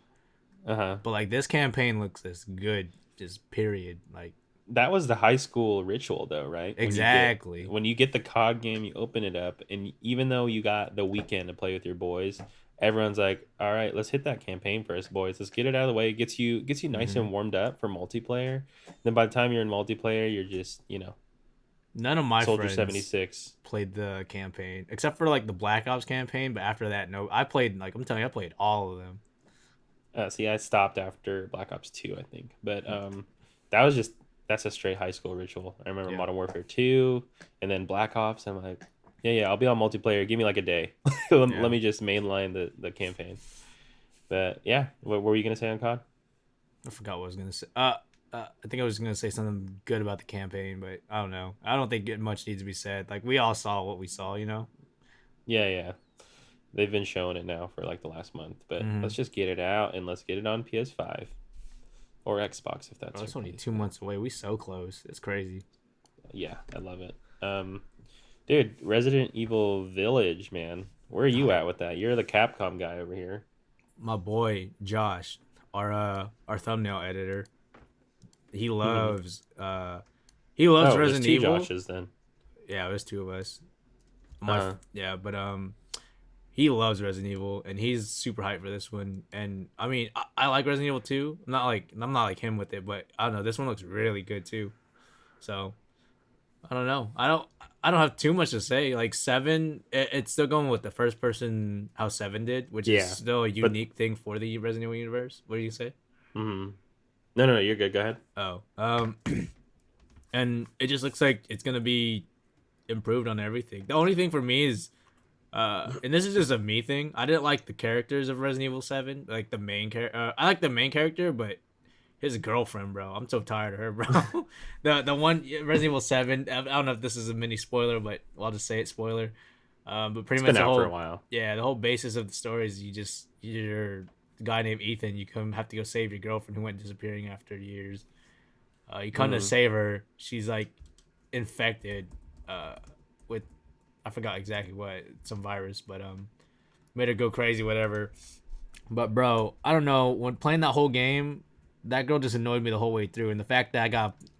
Uh huh. But like this campaign looks as good, just period. Like That was the high school ritual though, right? exactly. When you get the COD game, you open it up, and even though you got the weekend to play with your boys, everyone's like, "All right, let's hit that campaign first, boys. Let's get it out of the way. It gets you nice Hmm. and warmed up for multiplayer. Then by the time you're in multiplayer, you're just None of my Soldier seventy friends six. played the campaign except for like the Black Ops campaign. But after that, no, I played like I'm telling you, I played all of them. See, I stopped after Black Ops 2, I think, but that was just that's a straight high school ritual. I remember Yeah, Modern Warfare 2, and then Black Ops. I'm like, yeah, I'll be on multiplayer. Give me like a day. Let yeah. me just mainline the campaign. But yeah, what were you gonna say on COD? I forgot what I was gonna say. I think I was gonna say something good about the campaign, but I don't know. I don't think much needs to be said. Like we all saw what we saw. Yeah. They've been showing it now for like the last month, but Mm-hmm. let's just get it out and let's get it on PS5 or Xbox if Oh, that's your it's only place. 2 months away. We so close. It's crazy. Yeah, I love it. Dude, Resident Evil Village, man. Where are you Oh, at with that? You're the Capcom guy over here. my boy Josh, our thumbnail editor, he Oh, loves he loves there's Resident two Evil. Joshes then. Yeah, there's two of us. Uh, Yeah, but he loves Resident Evil and he's super hyped for this one. And I mean, I like Resident Evil 2. I'm not like him with it, but I don't know. This one looks really good too. So I don't know. I don't have too much to say. Like seven, it's still going with the first person how seven did, which is yeah, still a but unique thing for the Resident Evil universe. What do you say? mm, no, you're good. Go ahead. Oh, and it just looks like it's gonna be improved on everything. The only thing for me is, and this is just a me thing. I didn't like the characters of Resident Evil Seven, like the main character. I like the main character, but his girlfriend, bro. I'm so tired of her, bro. The one Resident Evil Seven. I don't know if this is a mini spoiler, but I'll just say it spoiler. But pretty It's much been out for a while. the whole basis of the story is you're a guy named Ethan. You come have to go save your girlfriend who went disappearing after years. You come to Mm, save her. She's like infected uh, with I forgot exactly what, some virus, but made her go crazy, whatever. But bro, I don't know. When playing that whole game, that girl just annoyed me the whole way through, and the fact that I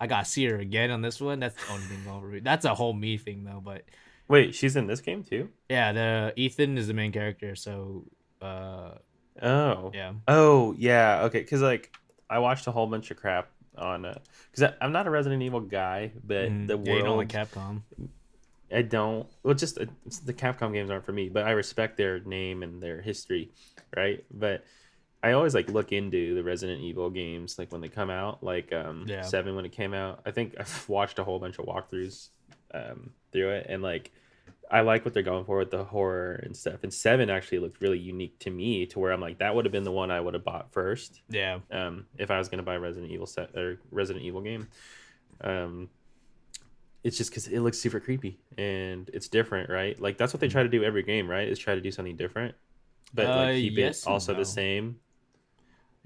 got to see her again on this one, that's the only thing over me. That's a whole me thing though. But Wait, she's in this game too? yeah, the Ethan is the main character, so uh, Oh. yeah. Oh, yeah. Okay, because like I watched a whole bunch of crap on because I'm not a Resident Evil guy, but the Yeah, you don't like world Capcom. I don't. Well, just the Capcom games aren't for me, but I respect their name and their history, right? But I always like look into the Resident Evil games like when they come out, like Yeah. 7 when it came out. I think I've watched a whole bunch of walkthroughs through it, and like I like what they're going for with the horror and stuff. And 7 actually looked really unique to me, to where I'm like that would have been the one I would have bought first, Yeah. if I was gonna buy Resident Evil set or Resident Evil game. Um, it's just because it looks super creepy and it's different, right? Like that's what they try to do every game, right? Is try to do something different, but like keep it Yes and also the no. same.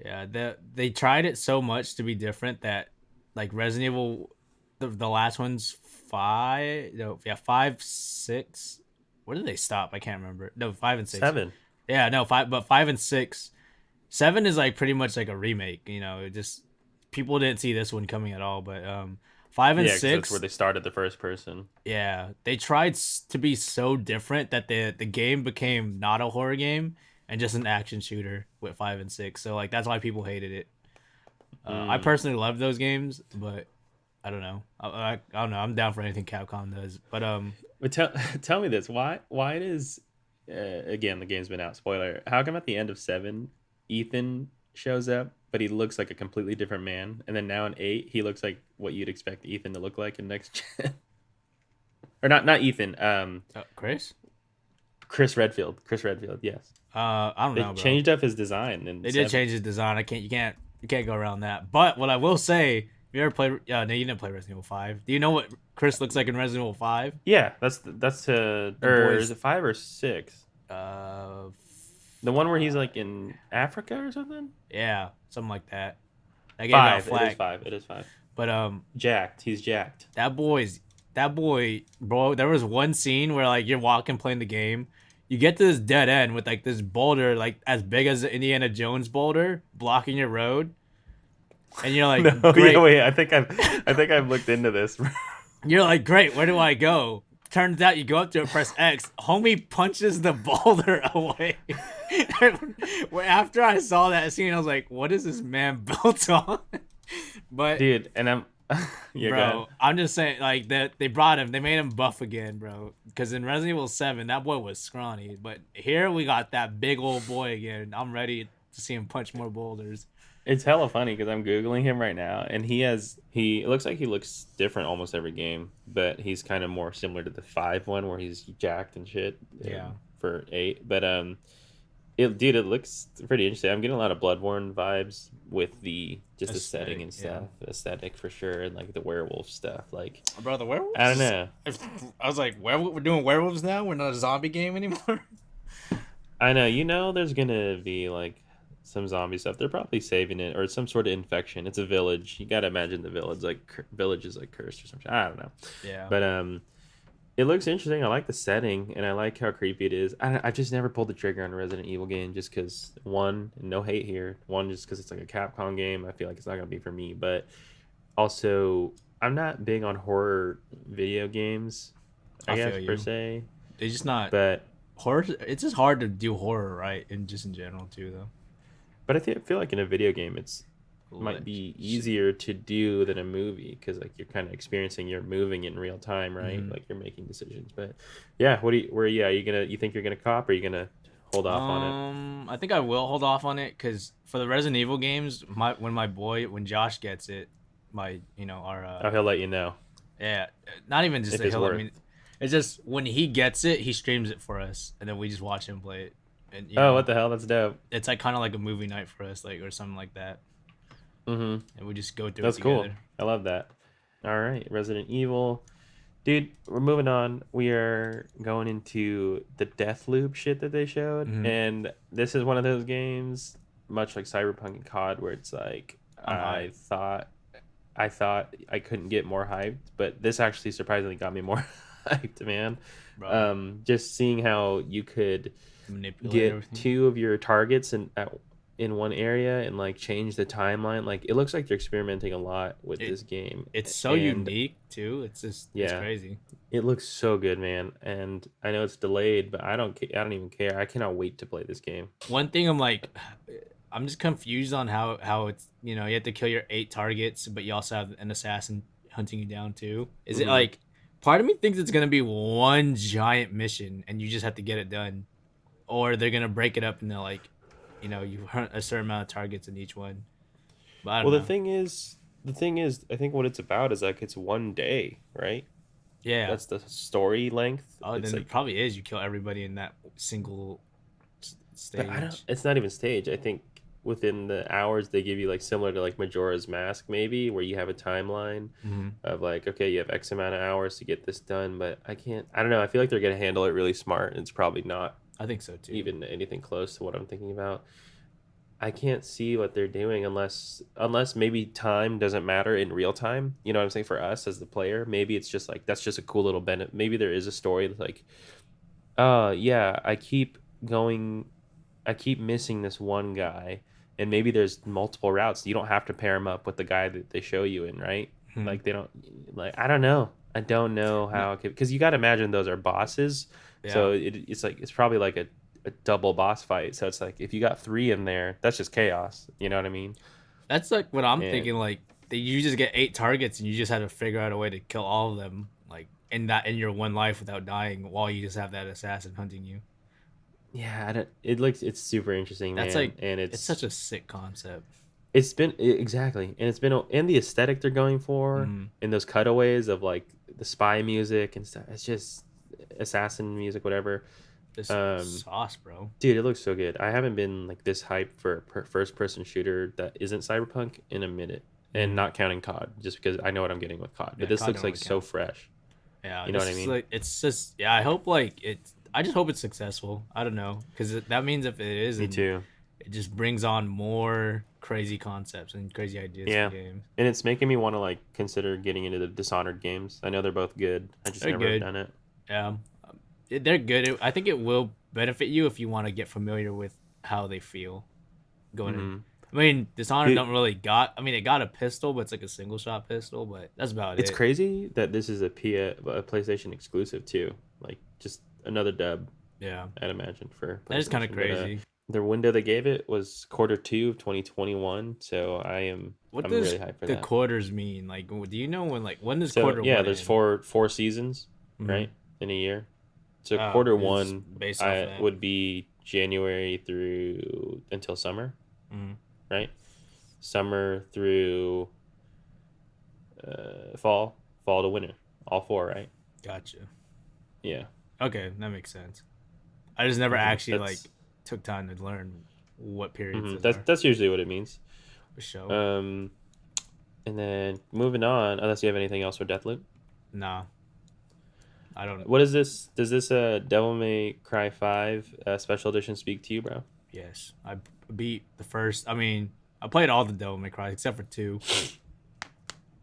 Yeah, they tried it so much to be different that like Resident Evil, the last one's five. No, yeah, 5, 6. Where did they stop? I can't remember. No, 5 and 6. 7. Yeah, no, 5, but 5 and 6. 7 is like pretty much like a remake. It just people didn't see this one coming at all. But 5 and Yeah, because that's where 6, they started the first person. yeah, they tried to be so different that the game became not a horror game and just an action shooter with 5 and 6. So like that's why people hated it. I Mm. personally love those games, but I don't know. I don't know. I'm down for anything Capcom does. But But tell me this: why does again the game's been out? Spoiler. How come at the end of 7, Ethan shows up, but he looks like a completely different man, and then now in 8, he looks like what you'd expect Ethan to look like in next gen? Or not Ethan. Chris, Chris Redfield. Chris Redfield. Yes. I don't They know, bro. changed up his design in They did 7. change his design. You can't go around that. But what I will say, if you ever played, no, you didn't play Resident Evil 5. Do you know what Chris looks like in Resident Evil 5? Yeah, The or is boys, it 5 or 6? uh, The one where he's like in Africa or something? yeah, something like that. That game got 5. It is flagged. 5. It is 5. But Jacked. He's jacked. that boy, bro. There was one scene where like you're walking playing the game, you get to this dead end with like this boulder like as big as the Indiana Jones boulder blocking your road, and you're No, like, yeah, great. wait. I think I've looked into this. You're like, great. Where do I go? Turns out you go up to it, press X. Homie punches the boulder away. After I saw that scene, I was like, what is this man built on? But Dude, and I'm yeah, go ahead. bro, I'm just saying, like that they brought him, they made him buff again, bro. Because in Resident Evil 7, that boy was scrawny, but here we got that big old boy again. I'm ready to see him punch more boulders. It's hella funny because I'm googling him right now, and he it looks like he looks different almost every game, but he's kind of more similar to the 5 one where he's jacked and shit. Yeah. For 8, but it looks pretty interesting. I'm getting a lot of Bloodborne vibes with the just the setting and Aesthetic, stuff, aesthetic for sure, and like the werewolf stuff. Like bro, the werewolves. I don't know. I was like, we're doing werewolves now. We're not a zombie game anymore. I know, there's gonna be like some zombie stuff. They're probably saving it or some sort of infection. It's a village. You gotta imagine the village is like cursed or something. I don't know, Yeah. but it looks interesting. I like the setting and I like how creepy it is. I've just never pulled the trigger on a Resident Evil game just because one, no hate here. One, just because it's like a Capcom game. I feel like it's not gonna be for me. But also, I'm not big on horror video games. I I guess feel per you. se. They just not But horror. It's just hard to do horror right, and just in general too, though. I feel like in a video game, it's might Like, be easier to do than a movie because like you're kind of experiencing, you're moving in real time, right? mhm. Like you're making decisions. But yeah, you think you're gonna cop, or are you gonna hold off on it? I think I will hold off on it because for the Resident Evil games, when Josh gets it, our Oh, he'll let you know yeah, not even just if that it's he'll let worth. me. It's just when he gets it, he streams it for us, and then we just watch him play it, and Oh, what the hell? That's dope. it's like kind of like a movie night for us, like or something like that, Mm-hmm. and we just go through it That's cool. together. I love that. All right, Resident Evil. Dude, we're moving on. We are going into the death loop shit that they showed. Hmm. And this is one of those games, much like Cyberpunk and COD, where it's like, I'm high. I thought I thought I couldn't get more hyped, but this actually surprisingly got me more hyped, man. bro. Just seeing how you could Manipulate get everything. two of your targets in one area and like change the timeline. Like it looks like they're experimenting a lot with It this game, it's so and unique too. It's yeah, crazy. it looks so good, man. And I know it's delayed, but I don't even care. I cannot wait to play this game. One thing I'm like, I'm just confused on how it's you have to kill your 8 targets, but you also have an assassin hunting you down too. Is it Hmm. like part of me thinks it's gonna be one giant mission and you just have to get it done, or they're gonna break it up and they're like, you hunt a certain amount of targets in each one. But I don't Well, know. the thing is, I think what it's about is like it's one day, right? Yeah. That's the story length. Oh, It's then it like, probably is. You kill everybody in that single but I don't. stage. It's not even stage. I think within the hours they give you like similar to like Majora's Mask, maybe where you have a timeline Mm-hmm. of like, okay, you have X amount of hours to get this done. But I can't. I don't know. I feel like they're gonna handle it really smart. And it's probably not I think so too. even anything close to what I'm thinking about. I can't see what they're doing unless maybe time doesn't matter in real time. You know what I'm saying? For us as the player, maybe it's just like that's just a cool little benefit. Maybe there is a story that's like, yeah, going I keep missing this one guy, and maybe there's multiple routes. You don't have to pair him up with the guy that they show you in, right? Hmm. Like they don't like I don't know. I don't know No, how it could, because you got to imagine those are bosses. yeah, So it's like it's probably like a double boss fight. So it's like if you got three in there, that's just chaos. You know what I mean? that's like what I'm And thinking. Like you just get 8 targets and you just have to figure out a way to kill all of them, like in your one life without dying, while you just have that assassin hunting you. yeah, it's super interesting, That's man. like And it's such a sick concept. exactly, and it's been and the aesthetic they're going for, Mm, and those cutaways of like the spy music and stuff. It's just assassin music, whatever. this Um, sauce, bro. Dude, it looks so good. I haven't been like this hyped for a first person shooter that isn't Cyberpunk in a minute, and Mm, not counting COD, just because I know what I'm getting with COD. But yeah, this COD looks don't like really so count. fresh. Yeah, You know what this I is mean? like it's just yeah. I hope like it. I just hope it's successful. I don't know because that means if it is, Me and too. it just brings on more crazy concepts and crazy ideas for Yeah, games. and it's making me want to like consider getting into the Dishonored games. I know they're both good. I just They're never have good. done it. Yeah, they're good. I think it will benefit you if you want to get familiar with how they feel going in. Hmm. I mean, Dishonored Dude, don't really got. I mean, it got a pistol, but it's like a single shot pistol. But that's about it's it. crazy that this is a PlayStation exclusive too. Like just another dub, Yeah, I'd imagine for that is kind of PlayStation. But crazy. the window they gave it was quarter two of 2021. So What I'm does really hyped for the that. quarters mean? Like, do you know when does So quarter yeah, one there's end? four seasons, Mm-hmm. right, in a year. So Oh, quarter it's one based off I of that. would be January through until summer, Mm-hmm. right? Summer through fall to winter, all four, right? Gotcha. Yeah. Okay, that makes sense. I just never actually That's like took time to learn what periods those that's are. usually what it means. For sure. Um, and then moving on, unless you have anything else for Deathloop. Nah, I don't. What is this? Does this Devil May Cry 5 special edition speak to you, bro? Yes, I beat the first. I mean, I played all the Devil May Cry except for two, just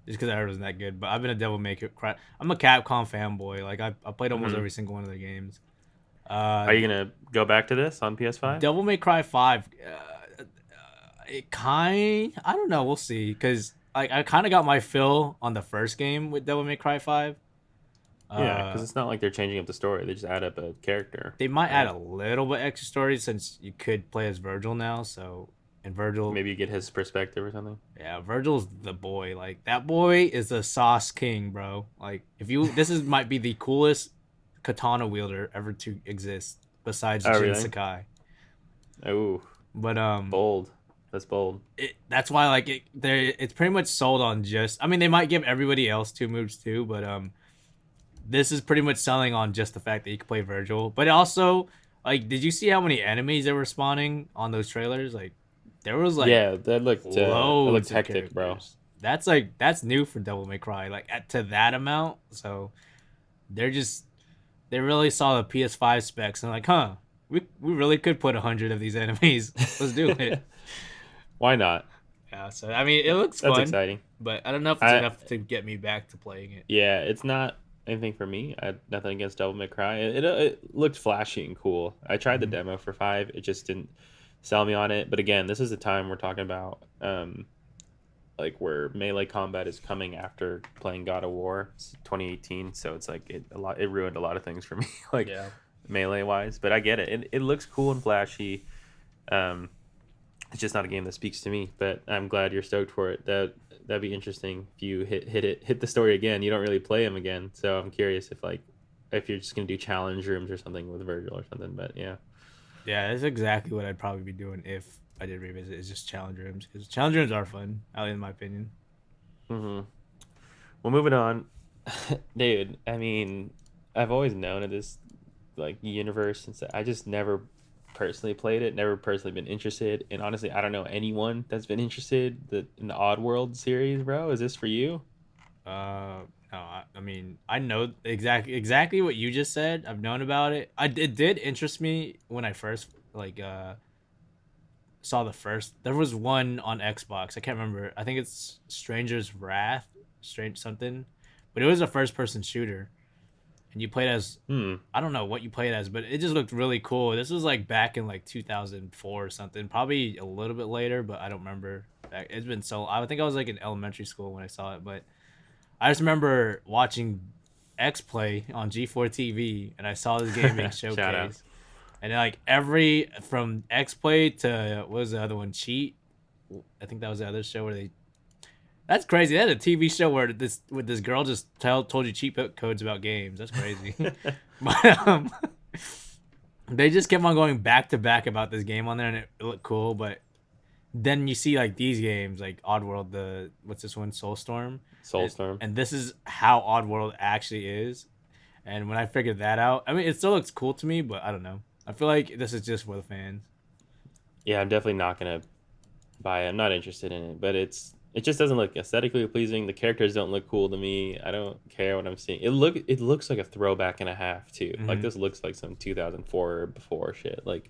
because I heard it wasn't that good. But I've been a Devil May Cry. I'm a Capcom fanboy. Like I played almost Hmm. every single one of their games. Uh, Are you gonna go back to this on PS5? Devil May Cry 5. I don't know. We'll see. Because like I kind of got my fill on the first game with Devil May Cry 5. Yeah, because Uh, it's not like they're changing up the story; they just add up a character, they might add right? a little bit extra story since you could play as Virgil now. So and Virgil, Maybe you get his perspective or something. yeah, Virgil's the boy. Like that boy is the sauce king, bro. Like if you, this is might be the coolest katana wielder ever to exist besides Oh, Jin really? Sakai. Oh, But bold. That's bold. that's why like it's pretty much sold on just. I mean, they might give everybody else two moves too, but this is pretty much selling on just the fact that you can play Virgil. But also, like, did you see how many enemies they were spawning on those trailers? Like, there was like Yeah, that looked loads of hectic, bro. characters. That's like that's new for Devil May Cry. Like to that amount, so they're just they really saw the PS5 specs and like, huh, we really could put 100 of these enemies. Let's do it. Why not? Yeah, so I mean, it looks That's fun, exciting. but I don't know if it's I enough to get me back to playing it. Yeah, it's not anything for me. I had nothing against Devil May Cry. It looked flashy and cool. I tried the Mhm. demo for 5. It just didn't sell me on it. But again, this is the time we're talking about like where melee combat is coming after playing God of War. It's 2018, so it's like it ruined a lot of things for me like Yeah. melee wise, but I get it. It looks cool and flashy. Um it's just not a game that speaks to me, but I'm glad you're stoked for it. That'd be interesting if you hit the story again. You don't really play him again, so I'm curious if you're just gonna do challenge rooms or something with Virgil or something. But yeah. Yeah, that's exactly what I'd probably be doing if I did revisit. Is just challenge rooms because challenge rooms are fun, at least in my opinion. hmm Well, moving on, dude. I mean, I've always known of this like universe, and I just never personally played it. Never personally been interested, and honestly, I don't know anyone that's been interested in the Oddworld series, bro. Is this for you? No, I mean, I know exactly what you just said. I've known about it. It did interest me when I first like saw the first. There was one on Xbox. I can't remember. I think it's Stranger's Wrath, strange something, but it was a first person shooter, and you played as Hmm. I don't know what you played as, but it just looked really cool. This was like back in like 2004 or something, probably a little bit later, but I don't remember. It's been so. I think I was like in elementary school when I saw it, but I just remember watching X Play on G4 TV, and I saw this game being Shout out. showcased. And then, like every from X Play to what was the other one? Cheat. I think that was the other show where they. That's crazy. They had a TV show where this girl just told you cheat codes about games. That's crazy. But they just kept on going back to back about this game on there, and it looked cool. But then you see like these games, like Oddworld, the what's this one, Soulstorm, Soulstorm. and this is how Oddworld actually is. And when I figured that out, I mean, it still looks cool to me, but I don't know. I feel like this is just for the fans. Yeah, I'm definitely not gonna buy it. I'm not interested in it, but it just doesn't look aesthetically pleasing. The characters don't look cool to me. I don't care what I'm seeing. It looks like a throwback and a half too. Like Mm-hmm. this looks like some 2004 or before shit. Like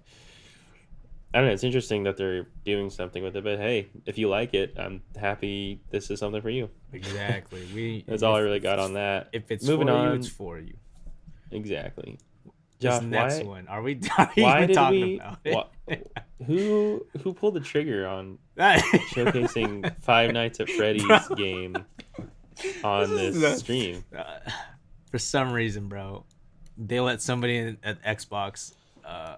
I don't know. It's interesting that they're doing something with it, but hey, if you like it, I'm happy. This is something for you. Exactly. We That's all I really got on that. if it's Moving for you, it's on. for you. Exactly. This Josh, next why one, are we, are we why even did talking we about it? what who pulled the trigger on That- showcasing Five Nights at Bro, Freddy's game this on is this stream? for some reason, bro, they let somebody at Xbox, uh,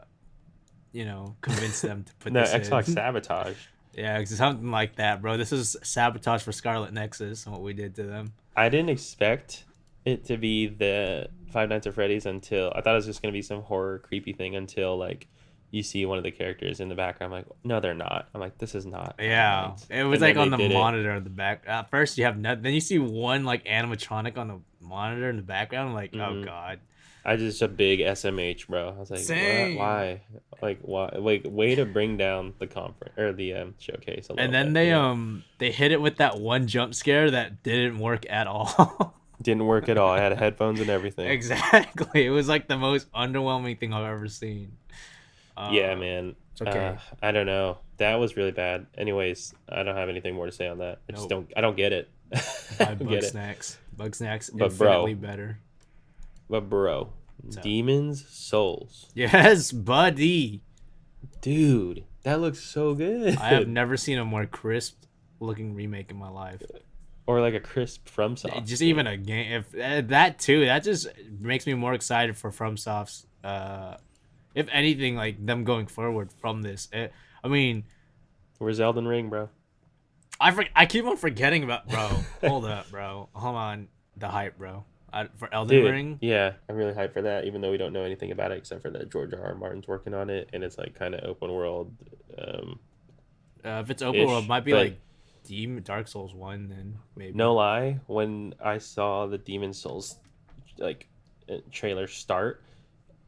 convince them to put No, this Xbox in. sabotage. Yeah, something like that, bro. This is sabotage for Scarlet Nexus and what we did to them. I didn't expect it to be the Five Nights at Freddy's until I thought it was just gonna be some horror creepy thing until like you see one of the characters in the background. I'm like, no, they're not. I'm like, this is not Five Yeah, Nights. it was And like then on they the did it. monitor in the back. At first, you have nothing. Then you see one like animatronic on the monitor in the background. I'm like, oh hmm god. I just a big SMH, bro. I was like, what? Same. Why? Like, why? Like, way to bring down the conference or the showcase a And little then bit, you know? they hit it with that one jump scare that didn't work at all. Didn't work at all. I had headphones and everything. Exactly. It was like the most underwhelming thing I've ever seen. Yeah, Uh, man. it's okay. I don't know. That was really bad. Anyways, I don't have anything more to say on that. I just Nope. don't. I don't get it. I Buy don't Bug get it. Snacks. Bug Snacks But infinitely bro, better. but bro, So Demon's Souls, yes, buddy. dude, that looks so I have good. never seen a more crisp looking remake in my life. Or like a crisp FromSoft Just even game. a game, if that too, that just makes me more excited for FromSoft's. If anything, like them going forward from this. I mean, Where's Elden Ring, bro? I keep on forgetting about bro. Hold up, bro. Hold on, the hype, bro. For Elden Dude, Ring, yeah, I'm really hyped for that. Even though we don't know anything about it except for that George R. R. Martin's working on it, and it's like kind of open world, um, if it's open world, ish. might be But like Dark Souls 1, then maybe. no lie, when I saw the Demon Souls like trailer start,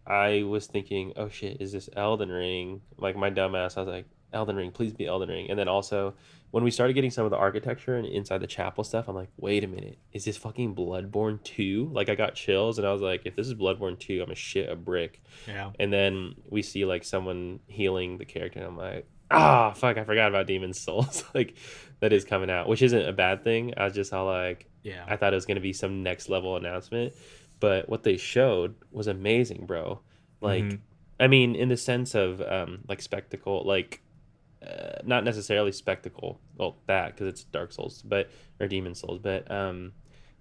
I was thinking, oh shit, is this Elden Ring? Like my dumbass, I was like, Elden Ring, please be Elden Ring. And then also, when we started getting some of the architecture and inside the chapel stuff, I'm like, wait a minute, is this fucking Bloodborne 2? Like I got chills and I was like, if this is Bloodborne 2, I'm gonna shit a brick. Yeah. And then we see like someone healing the character, and I'm like, Ah, fuck, I forgot about Demon's Souls. Like that is coming out, which isn't a bad thing. I was just all like, Yeah. I thought it was gonna be some next level announcement, but what they showed was amazing, bro. Mm-hmm. Like, I mean, in the sense of like spectacle, like not necessarily spectacle. Well, that because it's Dark Souls, but or Demon Souls, but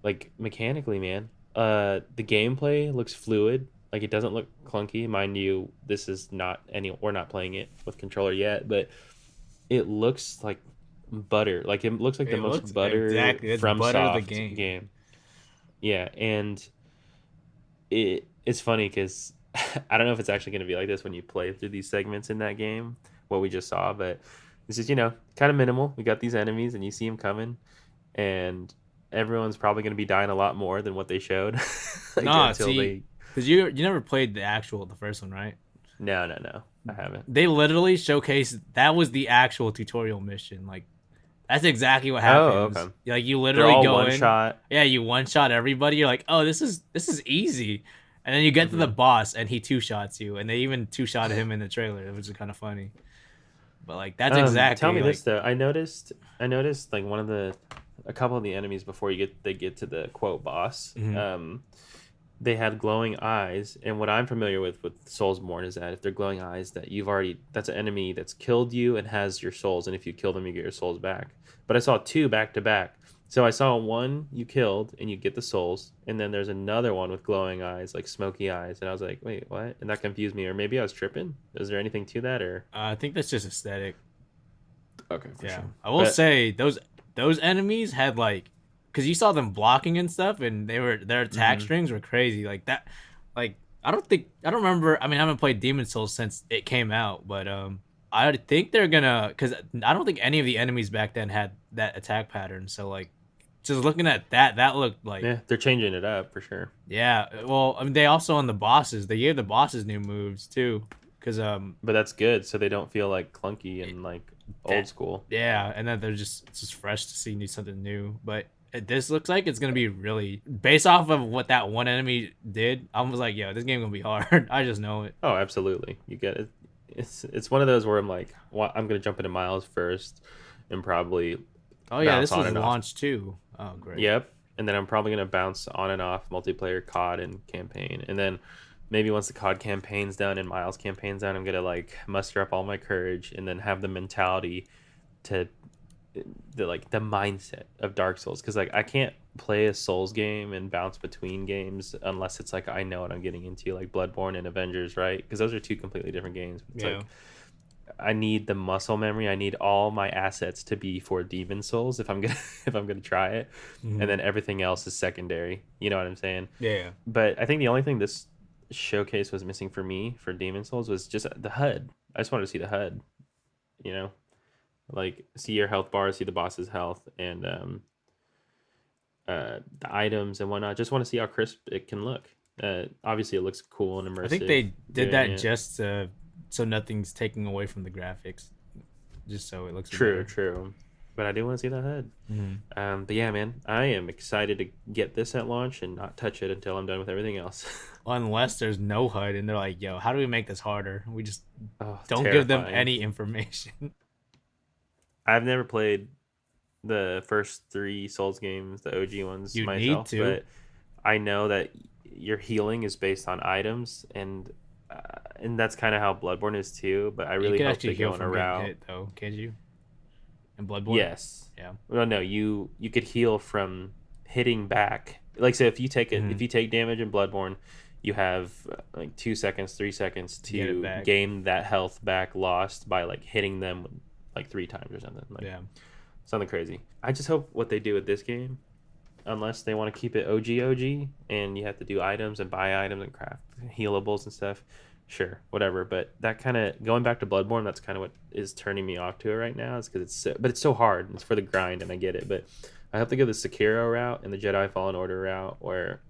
like mechanically, man, the gameplay looks fluid. Like it doesn't look clunky, mind you. This is not any. We're not playing it with controller yet, but it looks like butter. Like it looks like the It looks most butter exactly. It's from butter the soft game. game. Yeah, and it's funny because I don't know if it's actually going to be like this when you play through these segments in that game, what we just saw, but this is kind of minimal. We got these enemies, and you see them coming, and everyone's probably going to be dying a lot more than what they showed, like Nah, until see, they. because you never played the first one, right? No, no, no, I haven't. They literally showcased that was the actual tutorial mission. Like that's exactly what Oh, happens. okay. Like you They're literally all go one in, shot. yeah, you one shot everybody. You're like, oh, this is easy, and then you get to the Hmm. boss and he two shots you, and they even two shot him in the trailer, which is kind of funny. But like that's Tell exactly me like this though. I noticed like a couple of the enemies before they get to the quote boss. mhm. They had glowing eyes, and what I'm familiar with Soulsborne is that if they're glowing eyes, that's an enemy that's killed you and has your souls, and if you kill them, you get your souls back. But I saw two back to back. So I saw one you killed and you get the souls, and then there's another one with glowing eyes, like smoky eyes, and I was like, wait, what? And that confused me, or maybe I was tripping. Is there anything to that, or I think that's just aesthetic. okay, for Yeah, sure. I will But say those enemies had like, because you saw them blocking and stuff, and their attack hmm strings were crazy like that. Like I don't remember. I mean, I haven't played Demon Souls since it came out, but I think they're gonna, because I don't think any of the enemies back then had that attack pattern. So like, just looking at that looked like, yeah, they're changing it up for sure. yeah. Well, I mean, they also on the bosses they gave the bosses new moves too, because But that's good, so they don't feel like clunky and like old that school. yeah, and then they're just it's just fresh to see something new. But this looks like it's gonna be really based off of what that one enemy did. I was like, yo, this game gonna be hard. I just know it. Oh, absolutely. You get it. It's one of those where I'm like, well, I'm gonna jump into Miles first, and probably Oh yeah, bounce this on was and off. launched too. Oh great. Yep. And then I'm probably gonna bounce on and off multiplayer COD and campaign, and then maybe once the COD campaign's done and Miles campaign's done, I'm gonna like muster up all my courage and then have the mentality to the mindset of Dark Souls, because like I can't play a Souls game and bounce between games unless it's like I know what I'm getting into, like Bloodborne and Avengers, right? Because those are two completely different games. It's Yeah. like I need the muscle memory. I need all my assets to be for Demon Souls if I'm gonna if I'm gonna try it, and Hmm. then everything else is secondary. You know what I'm saying? Yeah. But I think the only thing this showcase was missing for me for Demon Souls was just the HUD. I just wanted to see the HUD. You know, like see your health bar, see the boss's health, and the items and whatnot. Just want to see how crisp it can look. Obviously, it looks cool and I think immersive they did doing that it. just so nothing's taking away from the graphics, just so it looks True, better. true. But I do want to see that head. Hmm. But yeah, man, I am excited to get this at launch and not touch it until I'm done with everything else. Unless there's no HUD and they're like, yo, how do we make this harder? We just Oh, don't give them terrifying. any information. I've never played the first three Souls games, the OG ones, You need myself, to. but I know that your healing is based on items, and that's kind of how Bloodborne is too. But I You really can hope actually they heal go in a from getting route. hit though, can't you? In Bloodborne? Yes. Yeah. Well, no, you could heal from hitting back. Like, so if Hmm. you take damage in Bloodborne, you have like 2 seconds, 3 seconds To get it to back. gain that health back lost by like hitting them like 3 times or something, like Yeah. something crazy. I just hope what they do with this game, unless they want to keep it OG, and you have to do items and buy items and craft healables and stuff. Sure, whatever. But that kind of going back to Bloodborne, that's kind of what is turning me off to it right now. Is because but it's so hard. It's for the grind, and I get it. But I have to go the Sekiro route and the Jedi Fallen Order route, where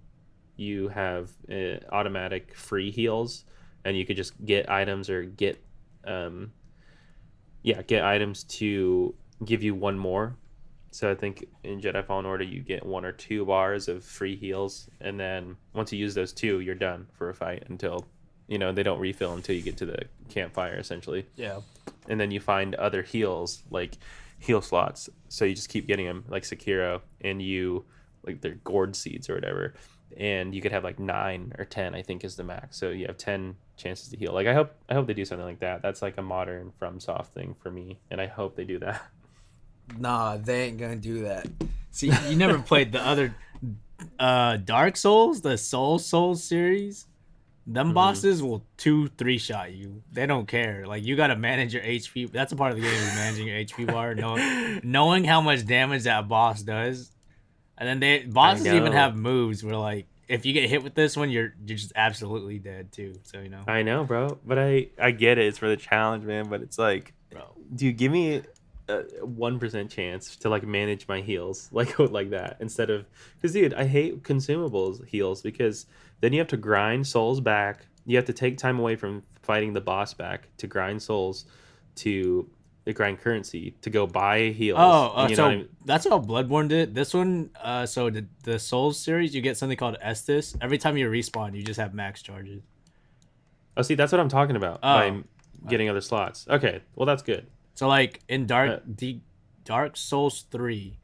you have automatic free heals, and you could just get items or um, get items to give you one more. So I think in Jedi Fallen Order you get 1 or 2 bars of free heals, and then once you use those two, you're done for a fight until they don't refill until you get to the campfire essentially. Yeah. and then you find other heals like heal slots. So you just keep getting them like Sekiro, and you like they're gourd seeds or whatever, and you could have like 9 or 10. I think is the max. So you have 10 chances to heal. Like I hope they do something like that. That's like a modern FromSoft thing for me, and I hope they do that. Nah, they ain't gonna do that. See, you never played the other Dark Souls, the Souls series. Them Mm-hmm. bosses will 2-3 shot you. They don't care. Like you gotta manage your HP. That's a part of the game is managing your HP bar, knowing how much damage that boss does. And then I bosses even know. have moves where like if you get hit with this one, you're just absolutely dead too. So I know, bro. But I get it. It's for the challenge, man. But it's like, bro. do you give me a 1% chance to like manage my heals like that instead of because dude, I hate consumables heals because then you have to grind souls back. You have to take time away from fighting the boss back to grind souls to grind currency to go buy heals, Oh, and you know what I so mean? that's how Bloodborne did. This one, so the Souls series, you get something called Estus. Every time you respawn, you just have max charges. Oh, see, that's what I'm talking about Oh, by right. getting other slots. Okay, well that's good. So like in Uh, Dark Souls 3,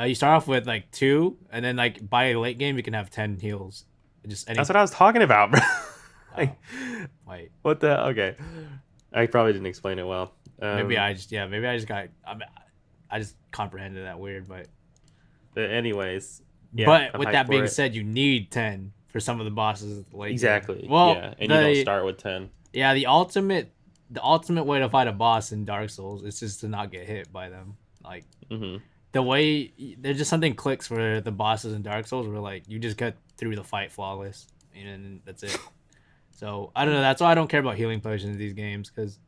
you start off with like 2, and then like by a late game you can have 10 heals. Just that's any. what I was talking about, bro. Oh, Like, wait. what the? Okay, I probably didn't explain it well. Maybe I just got. I just comprehended that weird, but But anyways, yeah, but I'm with hyped that for being it. said, you need 10 for some of the bosses at the late game. Exactly. Well, Yeah, and you don't start with 10. yeah, the ultimate way to fight a boss in Dark Souls is just to not get hit by them. Like Hmm. the way there's just something clicks for the bosses in Dark Souls where like you just get through the fight flawless and that's it. So I don't know. That's why I don't care about healing potions in these games because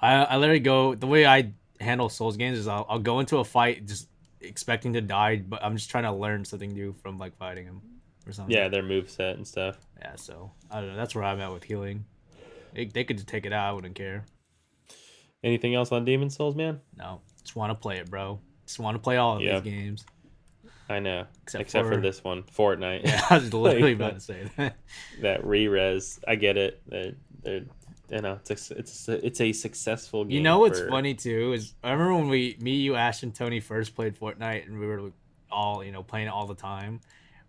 I literally go the way I handle Souls games is I'll go into a fight just expecting to die, but I'm just trying to learn something new from like fighting him or something. Yeah, their move set and stuff. Yeah, so I don't know. That's where I'm at with healing. They could just take it out. I wouldn't care. Anything else on Demon Souls, man? No, just want to play it, bro. Just want to play all of these Yep, games I know. except Except for for this one, Fortnite. yeah. I was literally Like about to say that. that re-res. I get it. They're you know, it's a successful You game know what's for. funny too is I remember when me, you, Ash, and Tony first played Fortnite and we were all playing it all the time.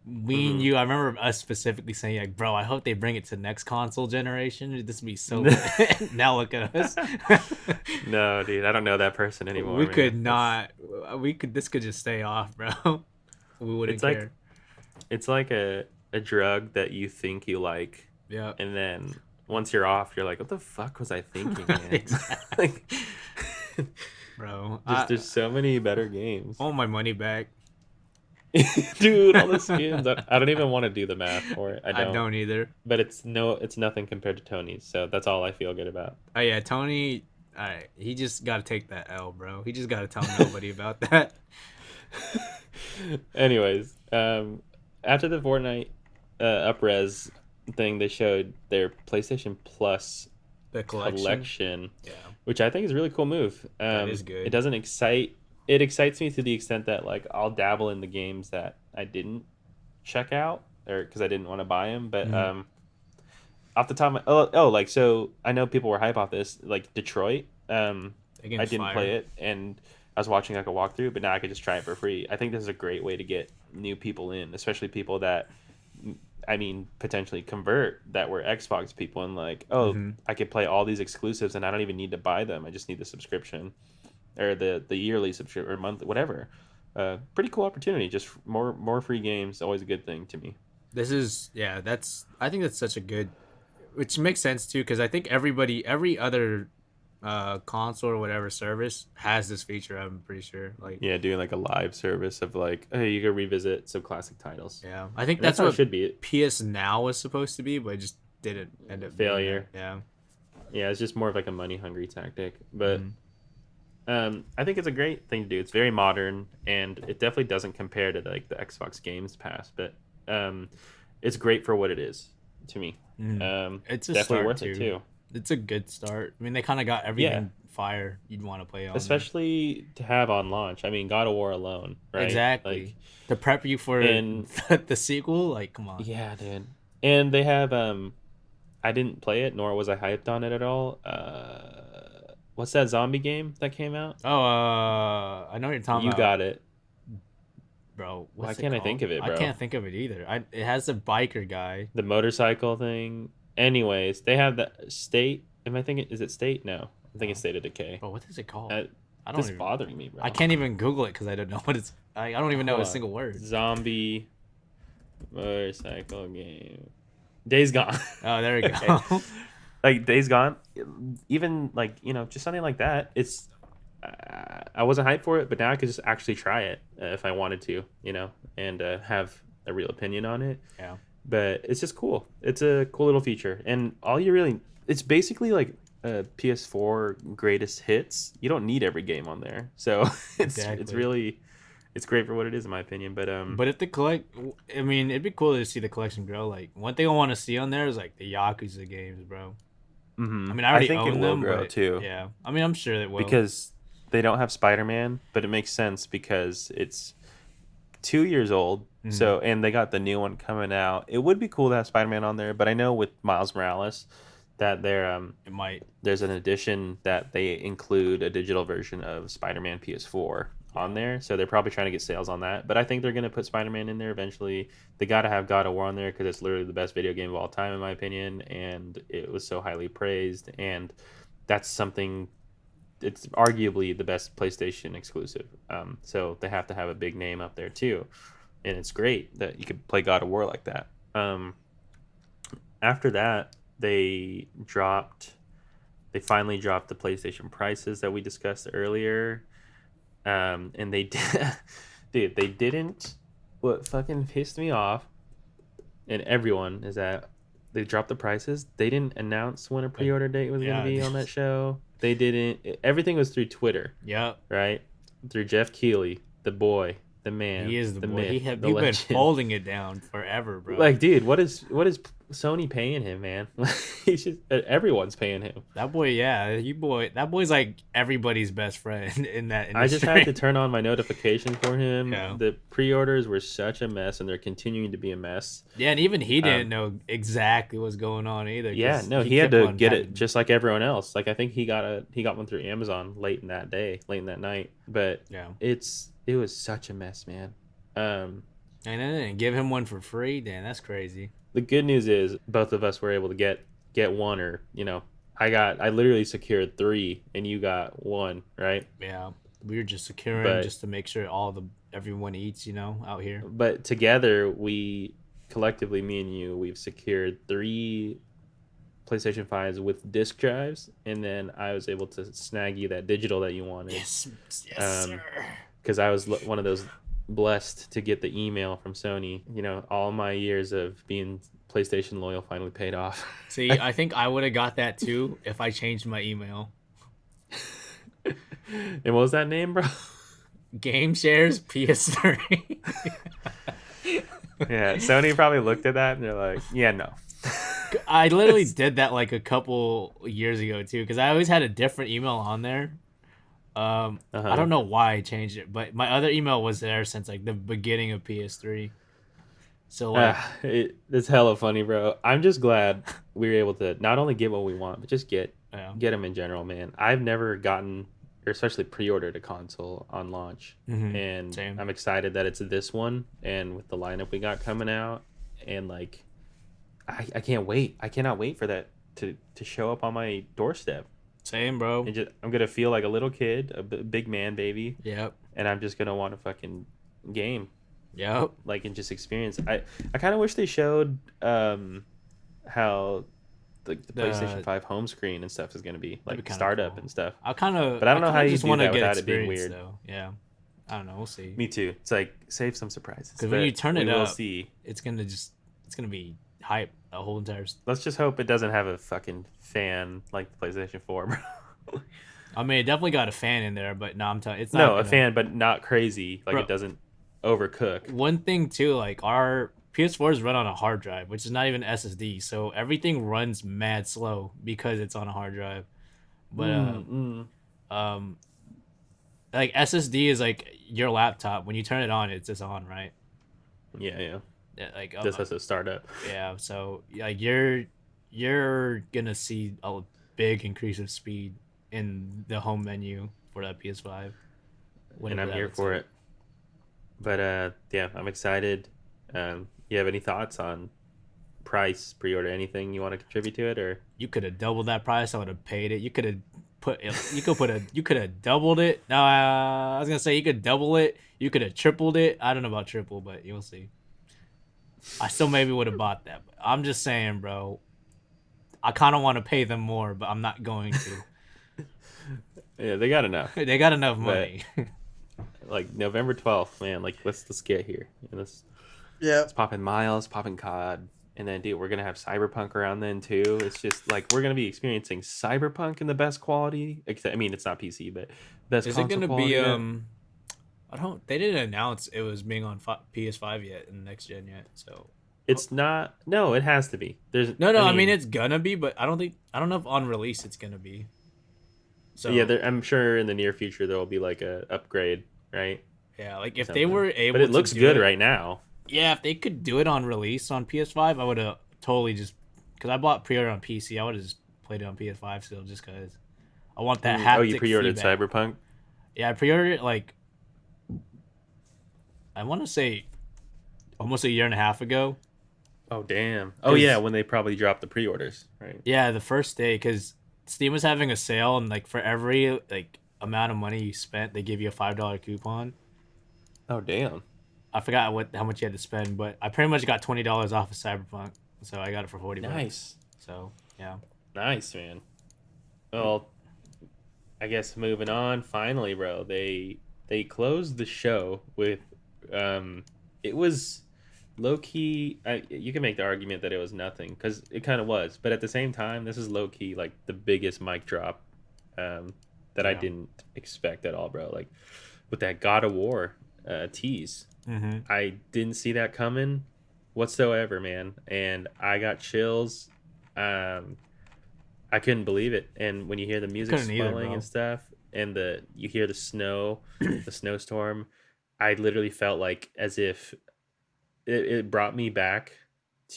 Me and Hmm. you, I remember us specifically saying like, "Bro, I hope they bring it to next console generation. This would be so lit." Now look at us. No, dude, I don't know that person anymore, We man. could not. We could. This could just stay off, bro. We wouldn't It's like care. it's like a drug that you think you like, Yeah. and then once you're off, you're like, what the fuck was I thinking, man? Exactly, Like, bro. just I there's so many better games. want my money back. Dude, all the skins. I don't even want to do the math for it. I I don't. don't either. But it's nothing compared to Tony's. So that's all I feel good about. Oh yeah, Tony. All right, he just got to take that L, bro. He just got to tell nobody about that. Anyways, after the Fortnite upres thing, they showed their PlayStation Plus The collection. collection, Yeah, which I think is a really cool move. that is It good. doesn't excite. It excites me to the extent that like I'll dabble in the games that I didn't check out or because I didn't want to buy them. But Mm. off the top, of like so, I know people were hype off this like Detroit. That I game's didn't fire. play it, and I was watching like a walkthrough, but now I could just try it for free. I think this is a great way to get new people in, especially people that I mean, potentially convert that were Xbox people and like, oh, Hmm. I could play all these exclusives and I don't even need to buy them. I just need the subscription or the yearly subscription or monthly, whatever. Pretty cool opportunity. Just more free games, always a good thing to me. This is yeah. That's I think that's such a good, which makes sense too, because I think every other console or whatever service has this feature. I'm pretty sure. Like Yeah, doing like a live service of like, hey, you can revisit some classic titles, yeah, I think and that's that's how it what should be. PS Now was supposed to be, but it just didn't end up being that. Failure. Yeah. Yeah, it's just more of like a money hungry tactic, but Mm. I think it's a great thing to do. It's very modern, and it definitely doesn't compare to like the Xbox Games Pass, but um, it's great for what it is to me. Mm. It's a Definitely start worth it too. too. It's a good start. I mean, they kind of got Yeah, everything fire you'd want to play on there. especially to have on launch. I mean, God of War alone, right? Exactly. Like, To prep you for and the sequel, like, come on. yeah, dude. And they have I didn't play it, nor was I hyped on it at all. what's that zombie game that came out? Oh, I know what you're talking You about, got it. bro. Why What's it can't I think called? of it, I bro? can't think of it either. It has a biker guy. The motorcycle thing. Anyways, they have the state. Am I thinking? Is it state? No, I think it's No, State of Decay. bro. What is it called? Uh, I don't this even. bothering me, I bro. can't even Google it because I don't know what it's. I don't even know Hold a on. single word. Zombie motorcycle game. Days Gone. Oh, there we Okay. go. Like Days Gone, even like just something like that. It's I wasn't hyped for it, but now I could just actually try it if I wanted to, and have a real opinion on it. Yeah. But it's just cool. It's a cool little feature, and all you really it's basically like PS4 greatest hits. You don't need every game on there, so it's Exactly. really it's great for what it is in my opinion. But But if the collect, I mean, it'd be cool to see the collection grow. Like one thing I want to see on there is like the Yakuza games, bro. I mean, I I already think it own will them, grow but too yeah. I mean, I'm sure it will. because they don't have Spider-Man, but it makes sense because it's 2 years old. Mm, So and they got the new one coming out. It would be cool to have Spider-Man on there, but I know with Miles Morales that it might. there's an edition that they include a digital version of Spider-Man PS4 on Yeah. there. So they're probably trying to get sales on that. But I think they're going to put Spider-Man in there eventually. They got to have God of War on there because it's literally the best video game of all time in my opinion, and it was so highly praised. And that's something. It's arguably the best PlayStation exclusive. So they have to have a big name up there too, and it's great that you could play God of War like that. After that, they finally dropped the PlayStation prices that we discussed earlier. And they did, dude, they didn't. What fucking pissed me off, and everyone is that they dropped the prices. They didn't announce when a But pre-order date was gonna yeah. be on that show. They didn't. Everything was through Twitter, Yep. right? Through Jeff Keighley, the boy, the He man, is the the boy. myth, the You've been legend. holding it down forever, bro. Like, dude, what is Sony paying him, man? He's just everyone's paying him. That boy, yeah, that boy's like everybody's best friend in that I just had to industry. turn on my notification for him. Yeah. The pre-orders were such a mess, and they're continuing to be a mess. Yeah, and even he didn't Um, know exactly what's going on either yeah, because no, he he had kept to on get it having. just like everyone else. Like I think he got one through Amazon late in that day, late in that night. But Yeah. it was such a mess, man. Um, And then give him one for free. Damn, that's crazy. the good news is both of us were able to get one, or I literally secured three, and you got one, right? Yeah, we were just securing But just to make sure everyone eats, out here. but together we collectively, me and you, we've secured three PlayStation 5s with disc drives, and then I was able to snag you that digital that you wanted. Yes, yes, sir. Because I was one of those blessed to get the email from Sony. All my years of being PlayStation loyal finally paid off. See, I think I would have got that too if I changed my email. And what was that name, bro? Game shares PS3. Yeah, Sony probably looked at that and they're like, yeah, no. I literally did that like a couple years ago too, because I always had a different email on there. I Uh-huh. don't know why I changed it, but my other email was there since like the beginning of PS3. So like, It's hella funny, bro. I'm just glad we were able to not only get what we want, but just yeah, get them in general, man. I've never gotten, or especially pre-ordered a console on launch, and same. I'm excited that it's this one, and with the lineup we got coming out, and like, I can't wait. I cannot wait for that to show up on my doorstep. Same, bro. And I'm gonna feel like a little kid, a big man baby, Yep. and I'm just gonna want a fucking game, Yep. like, and just experience. I kind of wish they showed how the PlayStation The 5 home screen and stuff is gonna be That'd be like kind of startup cool. and stuff. I kind of, But I don't know how you just do want to that get without it being experience weird. though. Yeah. I don't know. We'll see. Me too. It's like save some surprises. Because when But you turn we it will up, see. it's gonna be hype the whole entire. Let's just hope it doesn't have a fucking fan like the PlayStation 4, bro. I mean, it definitely got a fan in there, but no, I'm telling, it's not No, a gonna. fan, but not crazy. Like Bro, it doesn't overcook. one thing too, like our PS4s run on a hard drive, which is not even SSD, so everything runs mad slow because it's on a hard drive. But um, like SSD is like your laptop. When you turn it on, it's just on, right? Yeah, yeah. Yeah, like This has to start up. yeah. So like you're gonna see a big increase of speed in the home menu for that PS5, And whatever I'm that here looks for like. it. But yeah, I'm excited. You have any thoughts on price, pre-order, anything you want to contribute to it, or? You could have doubled that price. I would have paid it. You could have you could have doubled it. No, I was gonna say you could double it. You could have tripled it. I don't know about triple, but you'll see. I still maybe would have bought that. But I'm just saying, bro. I kind of want to pay them more, but I'm not going to. Yeah, they got enough. They got enough But money. like November 12th, man, like let's get here. And Yeah. it's popping Miles, popping COD, and then dude, we're gonna have Cyberpunk around then too. It's just like we're gonna be experiencing Cyberpunk in the best quality. Except, I mean, it's not PC, but best Is it console gonna be quality. I don't. They didn't announce it was being on PS5 yet in next gen yet. So It's not. No, it has to be. There's. no, no. I mean mean, it's gonna be, but I don't think. I don't know if on release it's gonna be. yeah, So I'm sure in the near future there will be like a upgrade, right? yeah, like if they Something. were But able it to looks do good it, right now. yeah, if they could do it on release on PS5, I would have totally just because I bought pre-order on PC. I would have just played it on PS5 still, just because I want that Oh, you haptic pre-ordered feedback. Cyberpunk? Yeah, I pre-ordered it like I want to say almost a year and a half ago. Oh, damn. Oh, yeah, 'Cause- when they probably dropped the pre-orders, right? Yeah, the first day because Steam was having a sale and like for every like amount of money you spent, they give you a $5 coupon. Oh, damn. I forgot how much you had to spend, but I pretty much got $20 off of Cyberpunk, so I got it for $40. Nice. So yeah, Nice, man. Well, I guess moving on. Finally, bro, they closed the show with, it was low key. You can make the argument that it was nothing because it kind of was, but at the same time, this is low key like the biggest mic drop, that I Yeah. didn't expect at all, bro. Like with that God of War tease, I didn't see that coming whatsoever, man, and I got chills. Um, I couldn't believe it. And when you hear the music couldn't either, swelling and bro. stuff, and you hear the snow, the snowstorm, I literally felt like as if it brought me back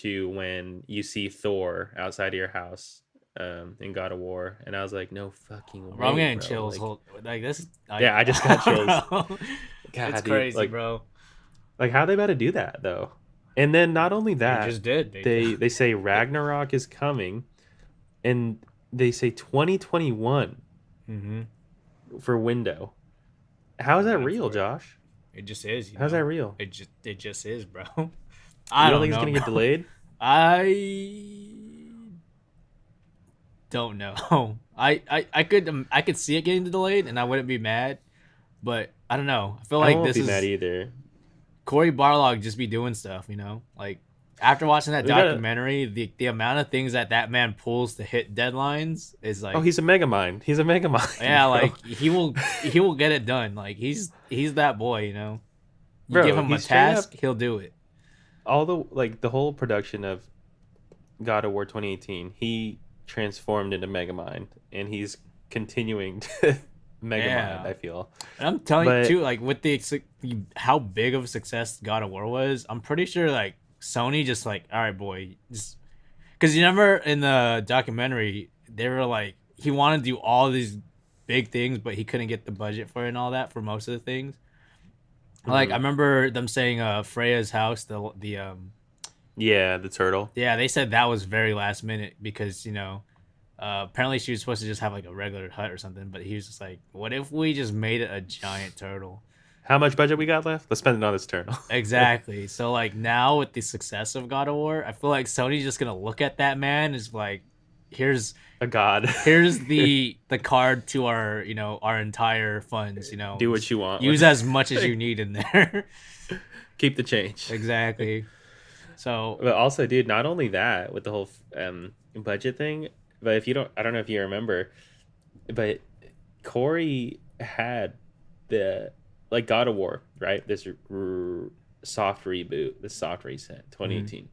to when you see Thor outside of your house, in God of War, and I was like, no fucking Bro, I'm way, getting bro. chills. Like this, Yeah, I just got chills. bro, it's God, dude, crazy, bro. like how they about to do that though? And then not only They that, just did. they say Ragnarok is coming, and they say 2021 Mm-hmm. for window. How is I'm that hyped real, for it. Josh? It just is, How's that real? It just is, bro. You I don't don't think it's know, gonna get bro. delayed? I don't know. I could see it getting delayed, and I wouldn't be mad. But I don't know. I feel I like won't this be mad is either. Corey Barlog just be doing stuff, you know. Like after watching that We gotta. documentary, the amount of things that man pulls to hit deadlines is Oh, like, he's a mega mind. He's a mega mind, yeah, bro. like he will get it done. Like he's that boy, you know. You give Bro, him a he's straight up task, he'll do it. all the whole production of God of War 2018. He transformed into Megamind, and he's continuing to Megamind. Yeah. I feel, And I'm telling you but too, like with how big of a success God of War was, I'm pretty sure like Sony just like, all right, boy, just because you remember in the documentary they were like he wanted to do all these big things, but he couldn't get the budget for it and all that for most of the things. Like I mhm. remember them saying Freya's house, the Yeah, the turtle. yeah, they said that was very last minute because apparently she was supposed to just have like a regular hut or something, but he was just like, what if we just made it a giant turtle? How much budget we got left? Let's spend it on this turtle. Exactly. So like now with the success of God of War, I feel like Sony's just gonna look at that man as like, here's A god. here's the card to our our entire funds. Do what you want. Use with as much as you need in there. Keep the change. Exactly. So But also, dude, not only that with the whole budget thing, but if you don't, I don't know if you remember, but Corey had the like God of War, right? This soft reboot, this soft reset, mhm. 2018.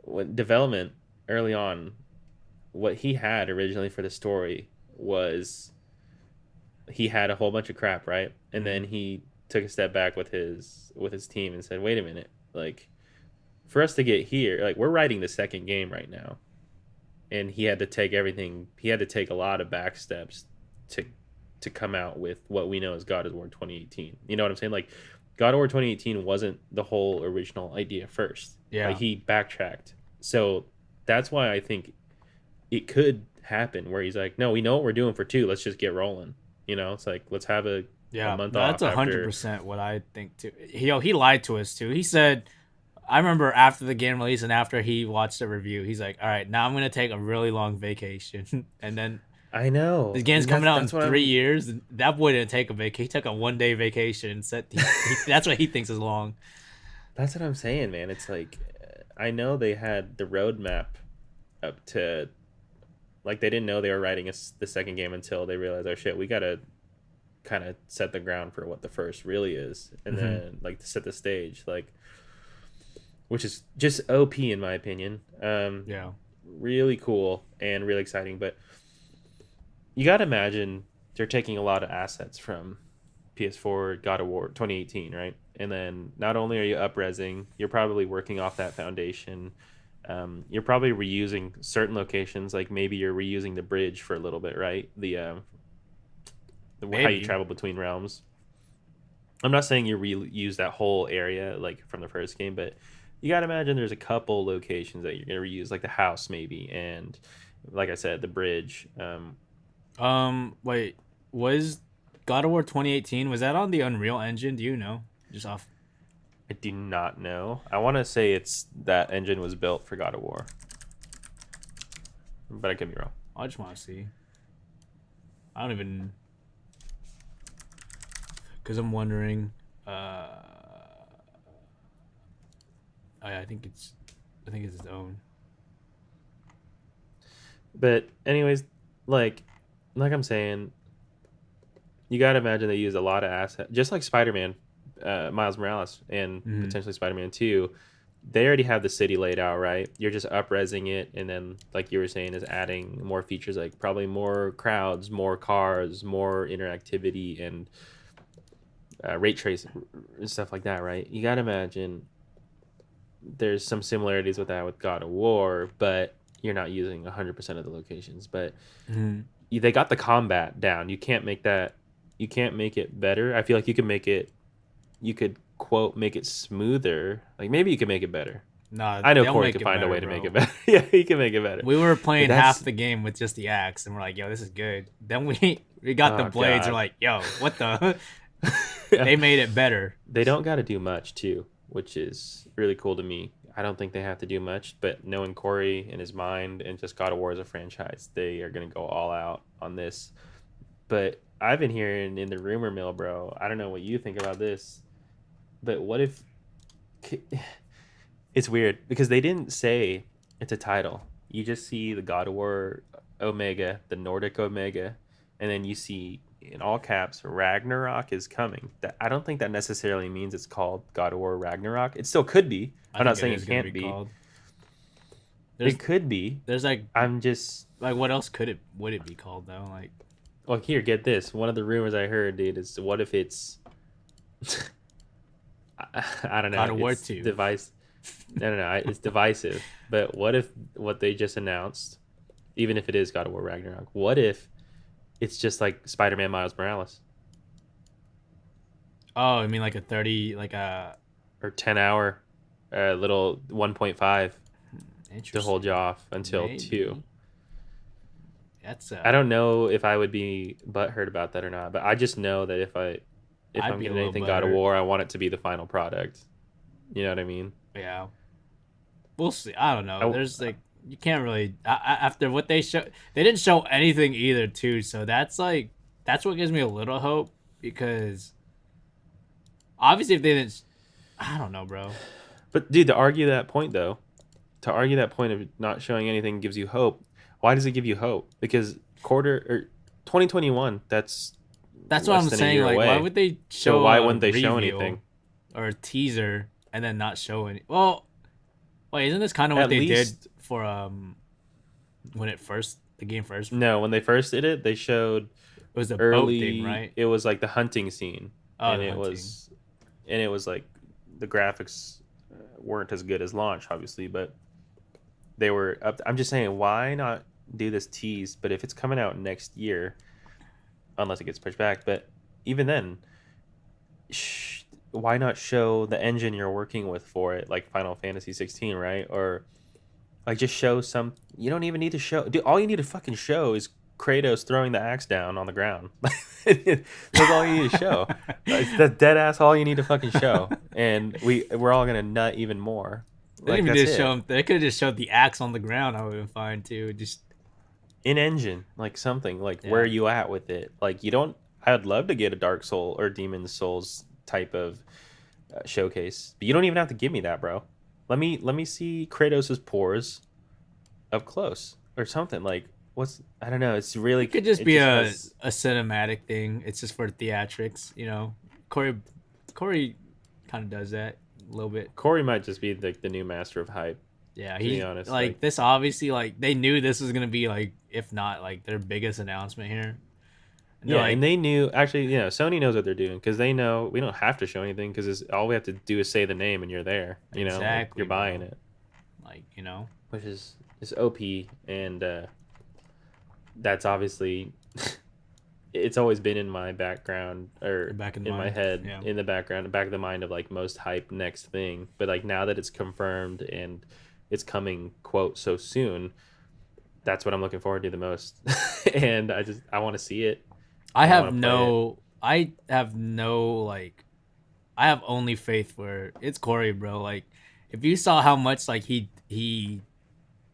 When development early on, what he had originally for the story was he had a whole bunch of crap, right? And then he took a step back with his team and said, "Wait a minute, like." For us to get here, like we're writing the second game right now, and he had to take everything. He had to take a lot of back steps to come out with what we know as God of War 2018. You know what I'm saying? Like God of War 2018 wasn't the whole original idea first. Like Yeah. he backtracked. So that's why I think it could happen where he's like, no, we know what we're doing for 2. Let's just get rolling. You know, it's like let's have a Yeah, month no, that's off after. 100% what I think too. He lied to us too. He said, I remember after the game release and after he watched the review, he's like, "All right, now I'm gonna take a really long vacation," and then I know. the game's And coming out in that's what 3 years. And that boy didn't take a vacation. He took a 1 day vacation and said that's what he thinks is long. that's what I'm saying, man. It's like I know they had the roadmap up to, like, they didn't know they were writing the second game until they realized, oh shit, we gotta kind of set the ground for what the first really is, and Mm-hmm. then like to set the stage, like, which is just OP in my opinion. Yeah. Really cool and really exciting, but you gotta imagine they're taking a lot of assets from PS4 God of War 2018, right? And then not only are you up-resing, you're probably working off that foundation. You're probably reusing certain locations, like maybe you're reusing the bridge for a little bit, right? How you Maybe. travel between realms. I'm not saying you reuse that whole area like from the first game, but you got to imagine there's a couple locations that you're going to reuse, like the house maybe, and like I said, the bridge. Wait, was God of War 2018, was that on the Unreal Engine? Do you know? Just off. I do not know. I want to say it's that engine was built for God of War, but I could be wrong. I just want to see. I don't even, because I'm wondering. I think it's its own. But anyways, like I'm saying, you got to imagine they use a lot of assets, just like Spider-Man, Miles Morales, and Mm-hmm. potentially Spider-Man 2. They already have the city laid out, right? You're just up-resing it, and then, like you were saying, is adding more features, like probably more crowds, more cars, more interactivity, and rate tracing and stuff like that, right? You got to imagine there's some similarities with that with God of War, but you're not using 100% of the locations. But Mm-hmm. they got the combat down. You can't make that. You can't make it better. I feel like you can make it. You could quote make it smoother. Like maybe you could make it better. Nah, I know they'll Corey make could it find a better, way to make it bro. better. Yeah, he can make it better. We were But playing half that's the game with just the axe, and we're like, "Yo, this is good." Then we got the oh blades. We're god. like, "Yo, what the?" Yeah. They made it better. They don't got to do much too, which is really cool to me. I don't think they have to do much, but knowing Corey and his mind and just God of War as a franchise, they are gonna go all out on this. But I've been hearing in the rumor mill, bro. I don't know what you think about this, but what if it's weird because they didn't say it's a title. You just see the God of War Omega, the Nordic Omega, and then you see in all caps Ragnarok is coming. That I don't think that necessarily means it's called God of War Ragnarok. It still could be. I I'm not think it saying is it gonna can't be be. called. There's It could be. there's I'm just what else would it be called though? Like well here, get this. One of the rumors I heard, dude, is what if it's I don't God know. of War It's 2. device. No. It's divisive. But what if what they just announced, even if it is God of War Ragnarok, what if it's just like Spider-Man Miles Morales Oh, I mean like a 30, like a, or 10 hour, little 1.5 to hold you interesting. off until 2? Maybe that's I don't know if I would be butthurt about that or not, but I just know that if I'd I'm be a getting little anything God of better. War, I want it to be the final product. You know what I mean? Yeah, we'll see. I don't know. I, There's like you can't really after what they show. They didn't show anything either too. So that's what gives me a little hope because obviously if they didn't, I don't know, bro. but dude, to argue that point though, to argue that point of not showing anything gives you hope. Why does it give you hope? Because quarter or 2021, that's That's what less I'm than a saying. year Like, why away. would they So show why a wouldn't they show anything? reveal or a teaser and then not show any? Well, wait, isn't this kind of what At they did least for when the game first? no, when they first did it, they showed It was a boat thing, early. right? It was like the hunting scene, Oh, and the hunting. it was like the graphics weren't as good as launch, obviously, but they were up. I'm just saying, why not do this tease? But if it's coming out next year, unless it gets pushed back. But even then, why not show the engine you're working with for it, like Final Fantasy 16, right? Or like just show some. You don't even need to show. Dude, all you need to fucking show is Kratos throwing the axe down on the ground. That's all you need to show. That's dead ass all you need to fucking show, and we're all gonna nut even more. They didn't even just show them. They could have just showed the axe on the ground. I would have been fine too. Just in engine, like something like where are you at with it? Like you don't. I would love to get a Dark Soul or Demon's Souls type of showcase, but you don't even have to give me that, bro. Let me see Kratos's pores up close or something. Like what's I don't know. It's really it could just be a cinematic thing. It's just for theatrics, you know. Corey kind of does that a little bit. Corey might just be the new master of hype. Yeah, he's honest. Like this obviously like they knew this was gonna be like if not like their biggest announcement here. And and they knew actually, Sony knows what they're doing because they know we don't have to show anything because all we have to do is say the name and you're there. You know, like, you're buying it. Like which is OP and that's obviously it's always been in my background or back in my head, in the background, back of the mind of like most hype next thing. But like now that it's confirmed and it's coming quote so soon, that's what I'm looking forward to the most. And I want to see it. I have only faith for it's Corey, bro. Like if you saw how much like he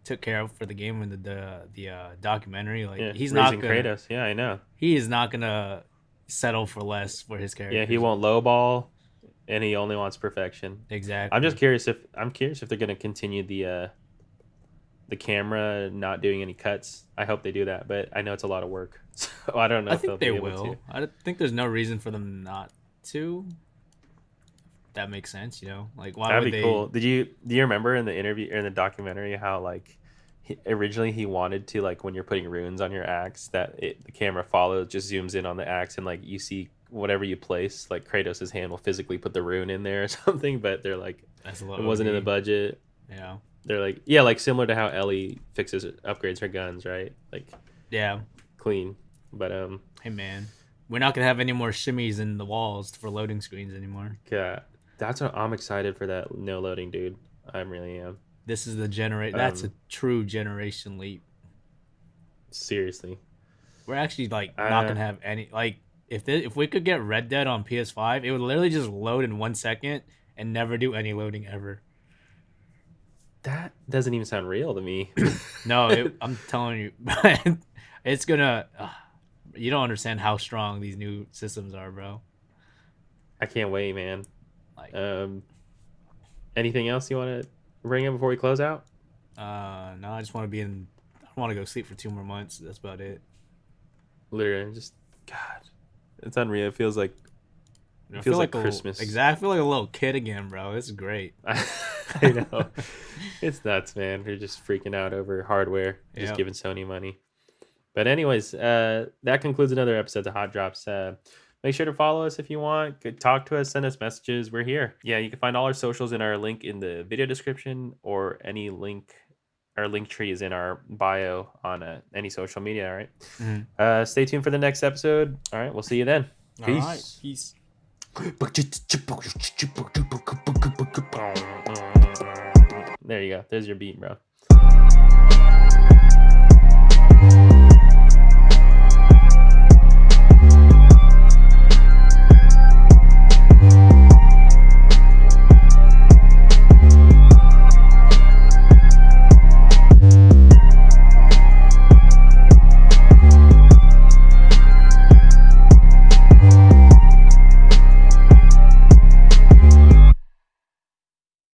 took care of for the game in the documentary, like he's not gonna Kratos. Yeah, I know. He is not gonna settle for less for his character. Yeah, he won't lowball, and he only wants perfection. Exactly. I'm just curious if they're gonna continue the camera not doing any cuts. I hope they do that, but I know it's a lot of work, so I don't know. I think they will. I think there's no reason for them not to. That makes sense, Like why That'd would be cool. Do you remember in the interview or in the documentary how like originally he wanted to like when you're putting runes on your axe that the camera follows just zooms in on the axe and like you see whatever you place like Kratos' hand will physically put the rune in there or something, but they're like it wasn't in the budget. Yeah. They're like like similar to how Ellie upgrades her guns, right? Like clean. But hey man, we're not gonna have any more shimmies in the walls for loading screens anymore. Yeah. That's what I'm excited for, that no loading, dude. I really am. This is the that's a true generation leap. Seriously. We're actually like not gonna have any like if we could get Red Dead on PS5, it would literally just load in 1 second and never do any loading ever. That doesn't even sound real to me. No, I'm telling you, it's gonna. You don't understand how strong these new systems are, bro. I can't wait, man. Like, anything else you want to bring in before we close out? No, I just want to be in. I want to go sleep for 2 more months. That's about it. Literally, just God, it's unreal. It feels like Christmas. Exactly, I feel like a little kid again, bro. This is great. I know. It's nuts, man. We're just freaking out over hardware. Just giving Sony money. But anyways, that concludes another episode of Hot Drops. Make sure to follow us if you want. Talk to us, send us messages. We're here. Yeah, you can find all our socials in our link in the video description or any link. Our link tree is in our bio on any social media, all right? Mm-hmm. Stay tuned for the next episode. All right, we'll see you then. Peace. All right, peace. There you go. There's your beat, bro.